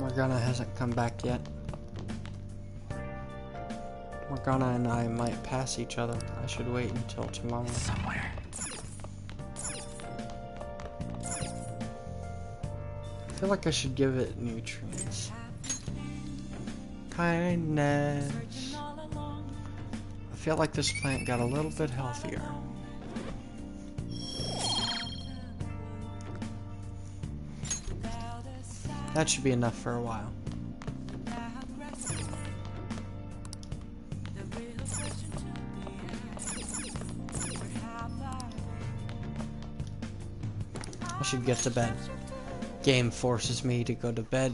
[SPEAKER 1] Morgana hasn't come back yet. Morgana and I might pass each other. I should wait until tomorrow.
[SPEAKER 3] Somewhere.
[SPEAKER 1] I feel like I should give it nutrients. Kindness. I feel like this plant got a little bit healthier. That should be enough for a while. I should get to bed. Game forces me to go to bed.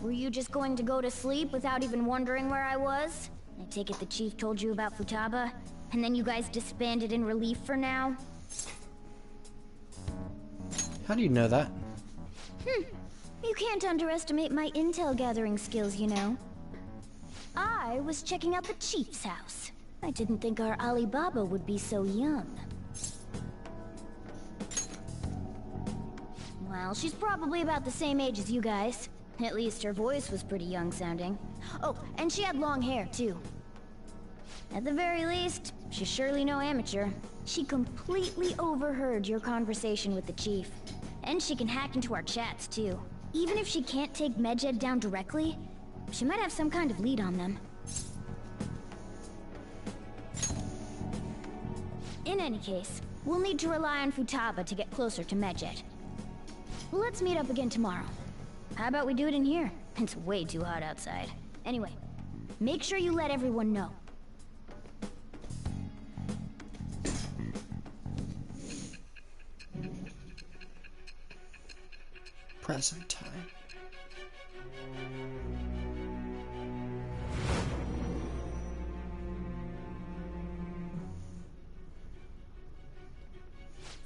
[SPEAKER 2] Were you just going to go to sleep without even wondering where I was? I take it the chief told you about Futaba, and then you guys disbanded in relief for now?
[SPEAKER 1] How do you know that?
[SPEAKER 2] You can't underestimate my intel gathering skills, you know. I was checking out the chief's house. I didn't think our Alibaba would be so young. Well, she's probably about the same age as you guys. At least her voice was pretty young sounding. Oh, and she had long hair, too. At the very least, she's surely no amateur. She completely overheard your conversation with the chief. And she can hack into our chats, too. Even if she can't take Medjed down directly, she might have some kind of lead on them. In any case, we'll need to rely on Futaba to get closer to Medjed. Let's meet up again tomorrow. How about we do it in here? It's way too hot outside. Anyway, make sure you let everyone know.
[SPEAKER 1] Present time.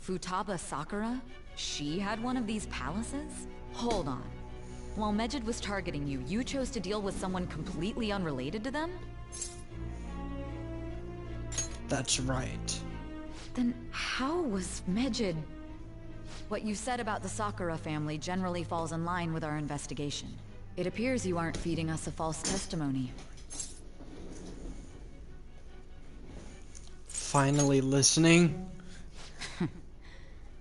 [SPEAKER 5] Futaba Sakura? She had one of these palaces? Hold on. While Medjed was targeting you, you chose to deal with someone completely unrelated to them?
[SPEAKER 1] That's right.
[SPEAKER 5] Then how was Medjed... What you said about the Sakura family generally falls in line with our investigation. It appears you aren't feeding us a false testimony.
[SPEAKER 1] Finally listening?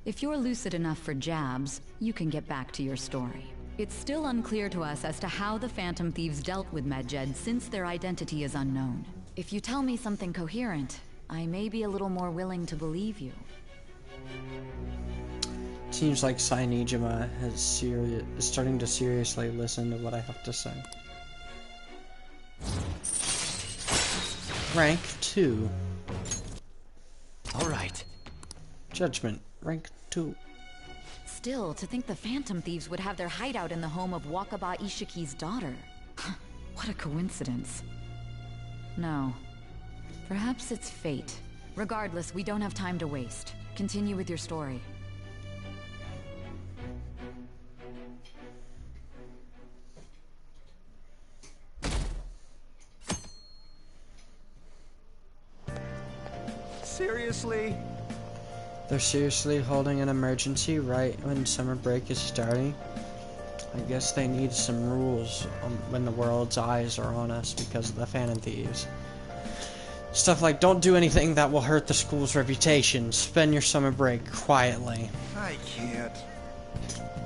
[SPEAKER 5] If you're lucid enough for jabs, you can get back to your story. It's still unclear to us as to how the Phantom Thieves dealt with Medjed since their identity is unknown. If you tell me something coherent, I may be a little more willing to believe you.
[SPEAKER 1] Seems like Sainijima is starting to seriously listen to what I have to say. Rank 2.
[SPEAKER 3] Alright.
[SPEAKER 1] Judgment. Rank 2.
[SPEAKER 5] Still, to think the Phantom Thieves would have their hideout in the home of Wakaba Ishiki's daughter. What a coincidence. No. Perhaps it's fate. Regardless, we don't have time to waste. Continue with your story.
[SPEAKER 3] Seriously?
[SPEAKER 1] They're seriously holding an emergency right when summer break is starting? I guess they need some rules when the world's eyes are on us because of the Phantom Thieves. Stuff like don't do anything that will hurt the school's reputation. Spend your summer break quietly.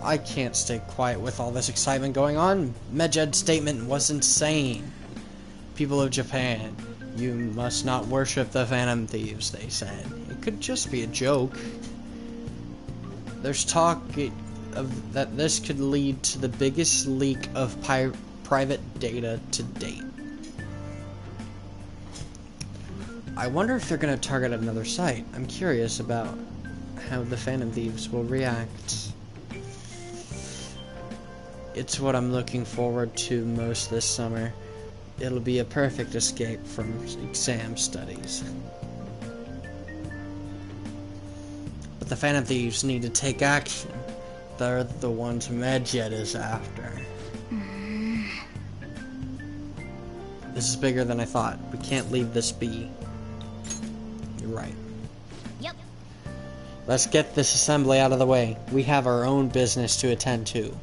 [SPEAKER 1] I can't stay quiet with all this excitement going on. Medjed's statement was insane. People of Japan, you must not worship the Phantom Thieves, they said. It could just be a joke. There's talk that this could lead to the biggest leak of private data to date. I wonder if they're going to target another site. I'm curious about how the Phantom Thieves will react. It's what I'm looking forward to most this summer. It'll be a perfect escape from exam studies. But the Phantom Thieves need to take action. They're the ones Medjed is after. This is bigger than I thought. We can't leave this be. You're right.
[SPEAKER 2] Yep.
[SPEAKER 1] Let's get this assembly out of the way. We have our own business to attend to.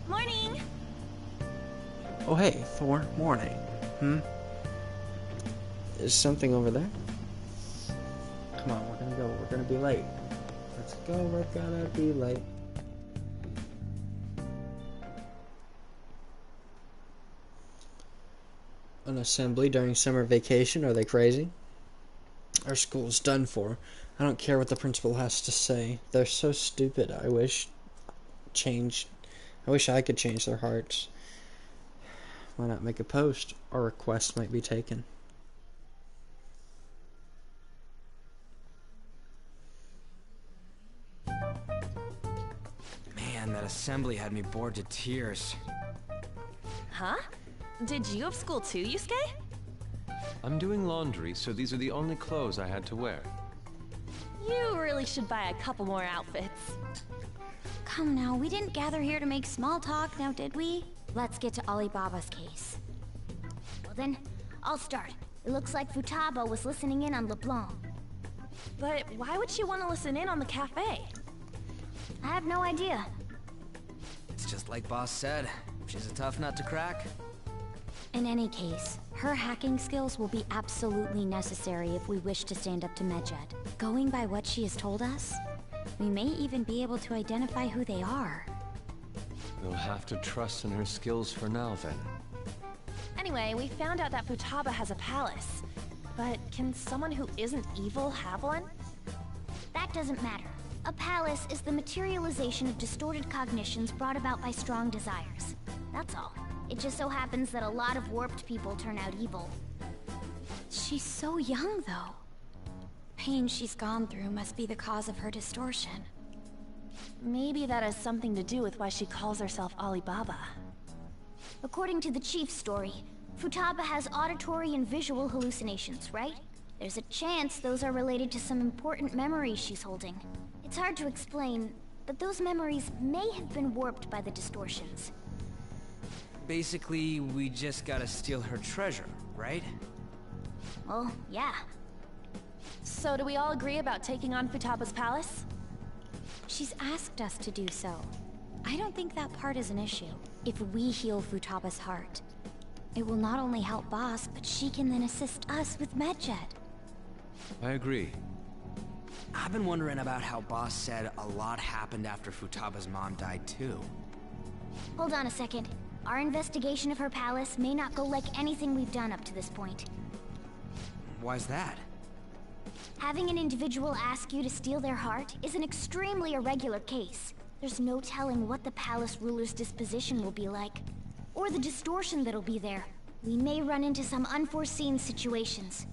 [SPEAKER 2] Morning!
[SPEAKER 1] Oh hey, Thor. Morning. Is something over there? Come on, we're gonna go. We're gonna be late. Let's go, we're gonna be late. An assembly during summer vacation? Are they crazy? Our school's done for. I don't care what the principal has to say. They're so stupid. I wish I could change their hearts. Why not make a post? Our request might be taken.
[SPEAKER 11] Man, that assembly had me bored to tears.
[SPEAKER 9] Huh? Did you have school too, Yusuke?
[SPEAKER 8] I'm doing laundry, so these are the only clothes I had to wear.
[SPEAKER 9] You really should buy a couple more outfits.
[SPEAKER 7] Come now, we didn't gather here to make small talk, now did we? Let's get to Alibaba's case.
[SPEAKER 2] Well then, I'll start. It looks like Futaba was listening in on LeBlanc.
[SPEAKER 9] But why would she want to listen in on the cafe?
[SPEAKER 2] I have no idea.
[SPEAKER 11] It's just like Boss said. She's a tough nut to crack.
[SPEAKER 7] In any case, her hacking skills will be absolutely necessary if we wish to stand up to Medjed. Going by what she has told us, we may even be able to identify who they are.
[SPEAKER 8] We'll have to trust in her skills for now, then.
[SPEAKER 9] Anyway, we found out that Futaba has a palace. But can someone who isn't evil have one?
[SPEAKER 2] That doesn't matter. A palace is the materialization of distorted cognitions brought about by strong desires. That's all. It just so happens that a lot of warped people turn out evil.
[SPEAKER 7] She's so young, though. Pain she's gone through must be the cause of her distortion.
[SPEAKER 9] Maybe that has something to do with why she calls herself Alibaba.
[SPEAKER 2] According to the chief's story, Futaba has auditory and visual hallucinations, right? There's a chance those are related to some important memories she's holding. It's hard to explain, but those memories may have been warped by the distortions.
[SPEAKER 11] Basically, we just gotta steal her treasure, right?
[SPEAKER 2] Well, yeah.
[SPEAKER 9] So do we all agree about taking on Futaba's palace?
[SPEAKER 7] She's asked us to do so. I don't think that part is an issue. If we heal Futaba's heart, it will not only help Boss, but she can then assist us with Medjed.
[SPEAKER 8] I agree.
[SPEAKER 11] I've been wondering about how Boss said a lot happened after Futaba's mom died too.
[SPEAKER 2] Hold on a second. Our investigation of her palace may not go like anything we've done up to this point.
[SPEAKER 11] Why's that?
[SPEAKER 2] Having an individual ask you to steal their heart is an extremely irregular case. There's no telling what the palace ruler's disposition will be like, or the distortion that'll be there. We may run into some unforeseen situations.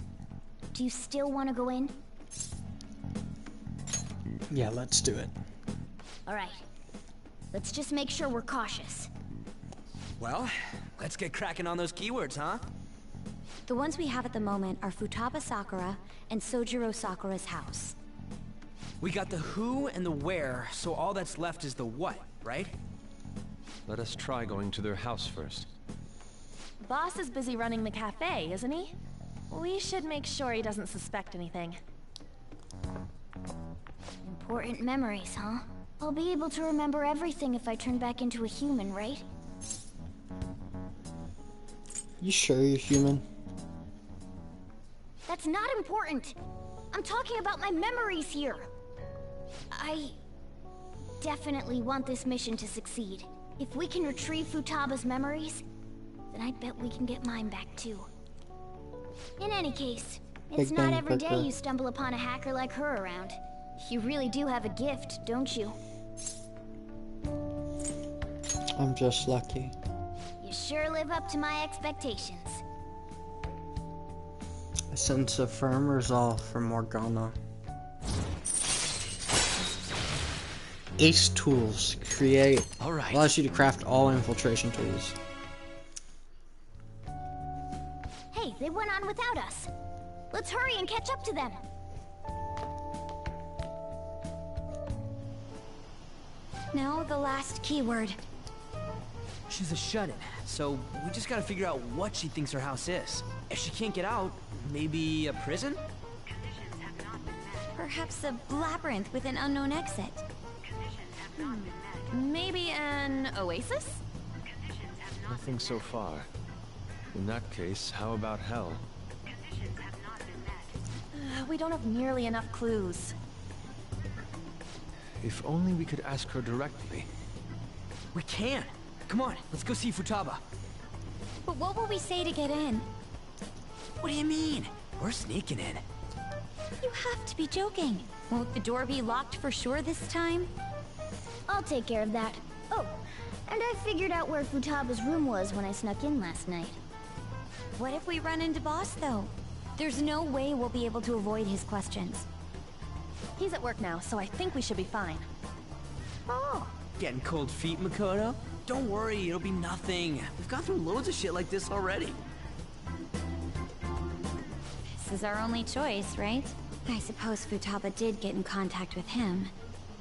[SPEAKER 2] Do you still want to go in?
[SPEAKER 1] Yeah, let's do it.
[SPEAKER 2] Alright. Let's just make sure we're cautious.
[SPEAKER 11] Well, let's get cracking on those keywords, huh?
[SPEAKER 7] The ones we have at the moment are Futaba Sakura and Sojiro Sakura's house.
[SPEAKER 11] We got the who and the where, so all that's left is the what, right?
[SPEAKER 8] Let us try going to their house first.
[SPEAKER 9] Boss is busy running the cafe, isn't he? We should make sure he doesn't suspect anything.
[SPEAKER 2] Important memories, huh? I'll be able to remember everything if I turn back into a human, right?
[SPEAKER 1] You sure you're human?
[SPEAKER 2] That's not important. I'm talking about my memories here. I definitely want this mission to succeed. If we can retrieve Futaba's memories, then I bet we can get mine back too. In any case, it's not every day you stumble upon a hacker like her around. You really do have a gift, don't you?
[SPEAKER 1] I'm just lucky.
[SPEAKER 2] You sure live up to my expectations.
[SPEAKER 1] A sense of firm resolve from Morgana. Ace Tools. Create.
[SPEAKER 11] Alright.
[SPEAKER 1] Allows you to craft all infiltration tools.
[SPEAKER 2] Hey, they went on without us. Let's hurry and catch up to them.
[SPEAKER 7] Now the last keyword.
[SPEAKER 11] She's a shut-in, so we just gotta figure out what she thinks her house is. If she can't get out, maybe a prison?
[SPEAKER 7] Perhaps a labyrinth with an unknown exit.
[SPEAKER 9] Maybe an oasis?
[SPEAKER 8] Nothing so far. In that case, how about hell?
[SPEAKER 9] we don't have nearly enough clues.
[SPEAKER 8] If only we could ask her directly.
[SPEAKER 3] We can. Come on, let's go see Futaba.
[SPEAKER 7] But what will we say to get in?
[SPEAKER 3] What do you mean? We're sneaking in.
[SPEAKER 7] You have to be joking. Won't the door be locked for sure this time?
[SPEAKER 2] I'll take care of that. Oh, and I figured out where Futaba's room was when I snuck in last night.
[SPEAKER 7] What if we run into Boss, though? There's no way we'll be able to avoid his questions.
[SPEAKER 9] He's at work now, so I think we should be fine.
[SPEAKER 3] Oh, getting cold feet, Makoto? Don't worry, it'll be nothing. We've gone through loads of shit like this already.
[SPEAKER 7] This is our only choice, right? I suppose Futaba did get in contact with him.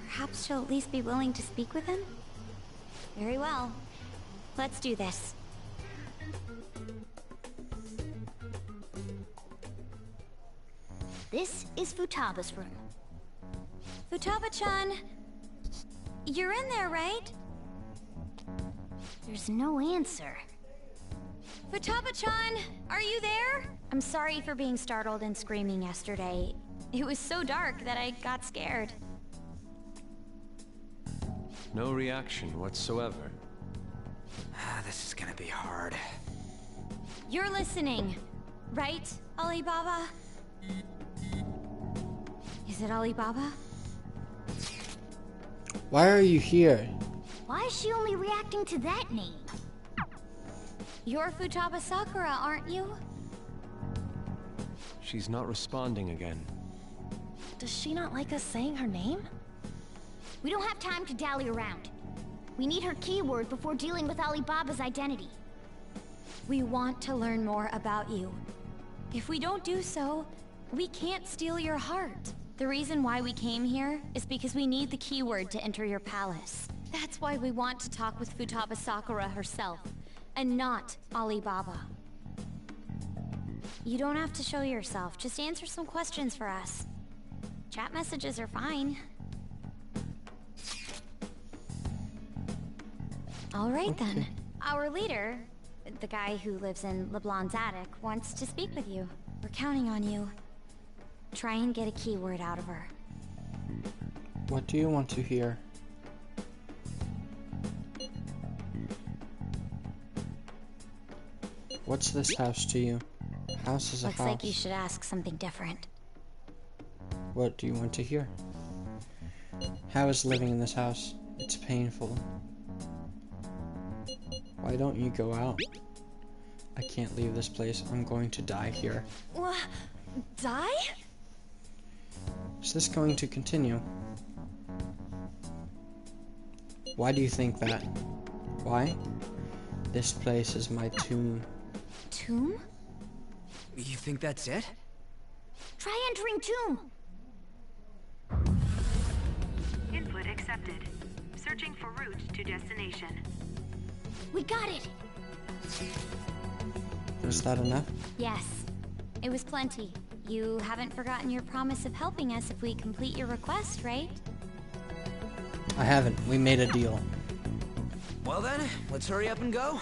[SPEAKER 7] Perhaps she'll at least be willing to speak with him? Very well. Let's do this.
[SPEAKER 2] This is Futaba's room.
[SPEAKER 7] Futaba-chan, you're in there, right?
[SPEAKER 2] There's no answer.
[SPEAKER 7] Futaba-chan, are you there? I'm sorry for being startled and screaming yesterday. It was so dark that I got scared.
[SPEAKER 8] No reaction whatsoever.
[SPEAKER 3] This is gonna be hard.
[SPEAKER 7] You're listening, right, Alibaba? Is it Alibaba?
[SPEAKER 1] Why are you here?
[SPEAKER 2] Why is she only reacting to that name?
[SPEAKER 7] You're Futaba Sakura, aren't you?
[SPEAKER 8] She's not responding again.
[SPEAKER 9] Does she not like us saying her name?
[SPEAKER 2] We don't have time to dally around. We need her keyword before dealing with Alibaba's identity.
[SPEAKER 7] We want to learn more about you. If we don't do so, we can't steal your heart. The reason why we came here is because we need the keyword to enter your palace. That's why we want to talk with Futaba Sakura herself, and not Alibaba. You don't have to show yourself, just answer some questions for us. Chat messages are fine. All right then. Our leader, the guy who lives in LeBlanc's attic, wants to speak with you. We're counting on you. Try and get a keyword out of her.
[SPEAKER 1] What do you want to hear? What's this house to you? House is a
[SPEAKER 7] Looks
[SPEAKER 1] house.
[SPEAKER 7] like you should ask something different.
[SPEAKER 1] What do you want to hear? How is living in this house? It's painful. Why don't you go out? I can't leave this place. I'm going to die here.
[SPEAKER 9] Die?
[SPEAKER 1] Is this going to continue? Why do you think that? Why? This place is my tomb.
[SPEAKER 7] Tomb?
[SPEAKER 3] You think that's it?
[SPEAKER 2] Try entering tomb!
[SPEAKER 12] Input accepted. Searching for route to destination.
[SPEAKER 2] We got it!
[SPEAKER 1] Was that enough?
[SPEAKER 7] Yes. It was plenty. You haven't forgotten your promise of helping us if we complete your request, right?
[SPEAKER 1] I haven't. We made a deal.
[SPEAKER 3] Well then, let's hurry up and go.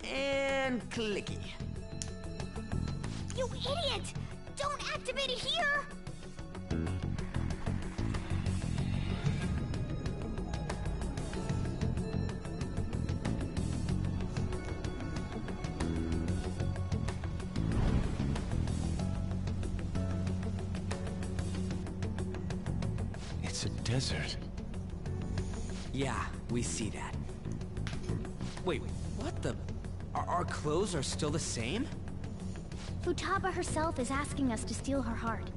[SPEAKER 3] And clicky.
[SPEAKER 2] You idiot! Don't activate it here!
[SPEAKER 8] It's a desert.
[SPEAKER 3] Yeah, we see that. Wait, what the? Our clothes are still the same?
[SPEAKER 2] Futaba herself is asking us to steal her heart.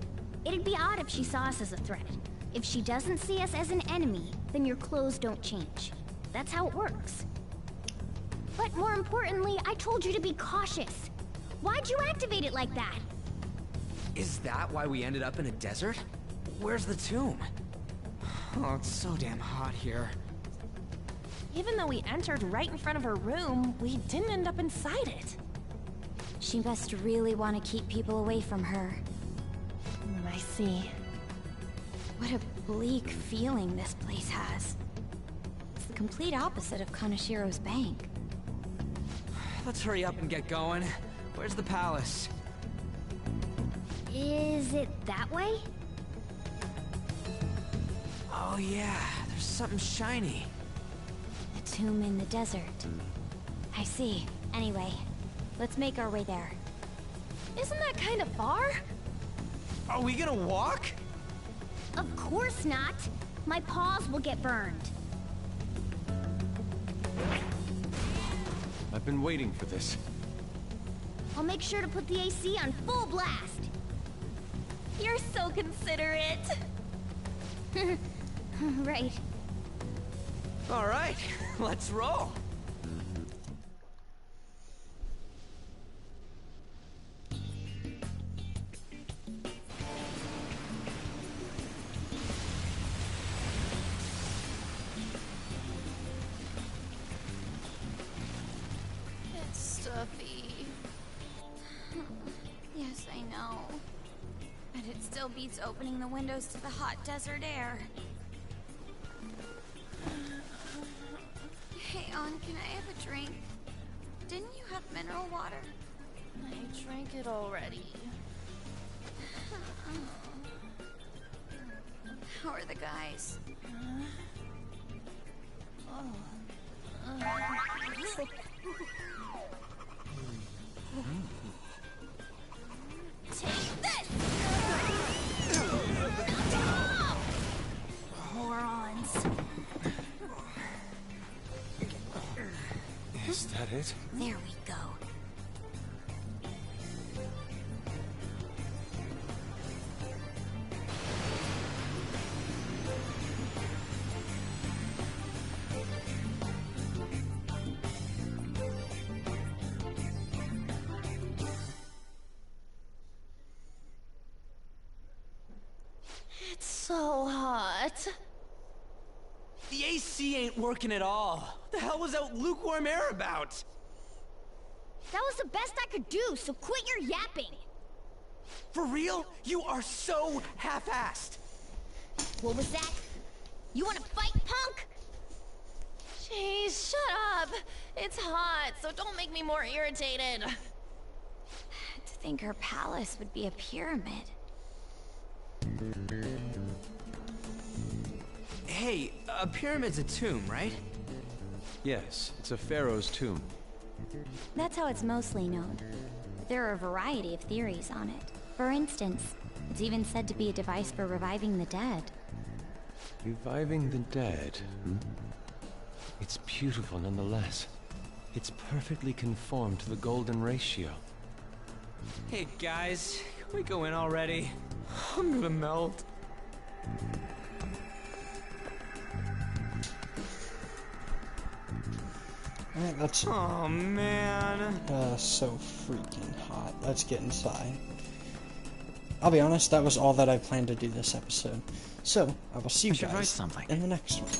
[SPEAKER 2] It'd be odd if she saw us as a threat. If she doesn't see us as an enemy, then your clothes don't change. That's how it works. But more importantly, I told you to be cautious. Why'd you activate it like that?
[SPEAKER 3] Is that why we ended up in a desert? Where's the tomb? Oh, it's so damn hot here.
[SPEAKER 9] Even though we entered right in front of her room, we didn't end up inside it.
[SPEAKER 7] She must really want to keep people away from her.
[SPEAKER 9] I see.
[SPEAKER 7] What a bleak feeling this place has. It's the complete opposite of Kanashiro's bank.
[SPEAKER 3] Let's hurry up and get going. Where's the palace?
[SPEAKER 2] Is Is it that way?
[SPEAKER 3] Oh yeah, there's something shiny.
[SPEAKER 7] A tomb in the desert. I see. Anyway, let's make our way there.
[SPEAKER 9] Isn't that kind of far?
[SPEAKER 3] Are we gonna walk?
[SPEAKER 2] Of course not. My paws will get burned.
[SPEAKER 8] I've been waiting for this.
[SPEAKER 2] I'll make sure to put the AC on full blast.
[SPEAKER 9] You're so considerate.
[SPEAKER 2] Right.
[SPEAKER 3] All right, let's roll.
[SPEAKER 13] It's stuffy. Yes, I know. But it still beats opening the windows to the hot desert air. Hey, On, can I have a drink? Didn't you have mineral water?
[SPEAKER 9] I drank it already.
[SPEAKER 13] How are the guys?
[SPEAKER 9] Take this! Morons.
[SPEAKER 8] Is that it?
[SPEAKER 7] There we go.
[SPEAKER 9] It's so hot.
[SPEAKER 3] The AC ain't working at all. What the hell was that lukewarm air about?
[SPEAKER 2] That was the best I could do, so quit your yapping.
[SPEAKER 3] For real? You are so half-assed.
[SPEAKER 2] What was that? You want to fight, punk?
[SPEAKER 9] Jeez, shut up. It's hot, so don't make me more irritated.
[SPEAKER 7] To think her palace would be a pyramid.
[SPEAKER 3] Hey, a pyramid's a tomb, right?
[SPEAKER 8] Yes, it's a pharaoh's tomb.
[SPEAKER 7] That's how it's mostly known. There are a variety of theories on it. For instance, it's even said to be a device for reviving the dead.
[SPEAKER 8] Reviving the dead, hmm? It's beautiful nonetheless. It's perfectly conformed to the golden ratio.
[SPEAKER 3] Hey guys, can we go in already? I'm gonna melt.
[SPEAKER 1] Alright, that's...
[SPEAKER 3] Oh man.
[SPEAKER 1] So freaking hot. Let's get inside. I'll be honest, that was all that I planned to do this episode. So, I will see you guys in the next one.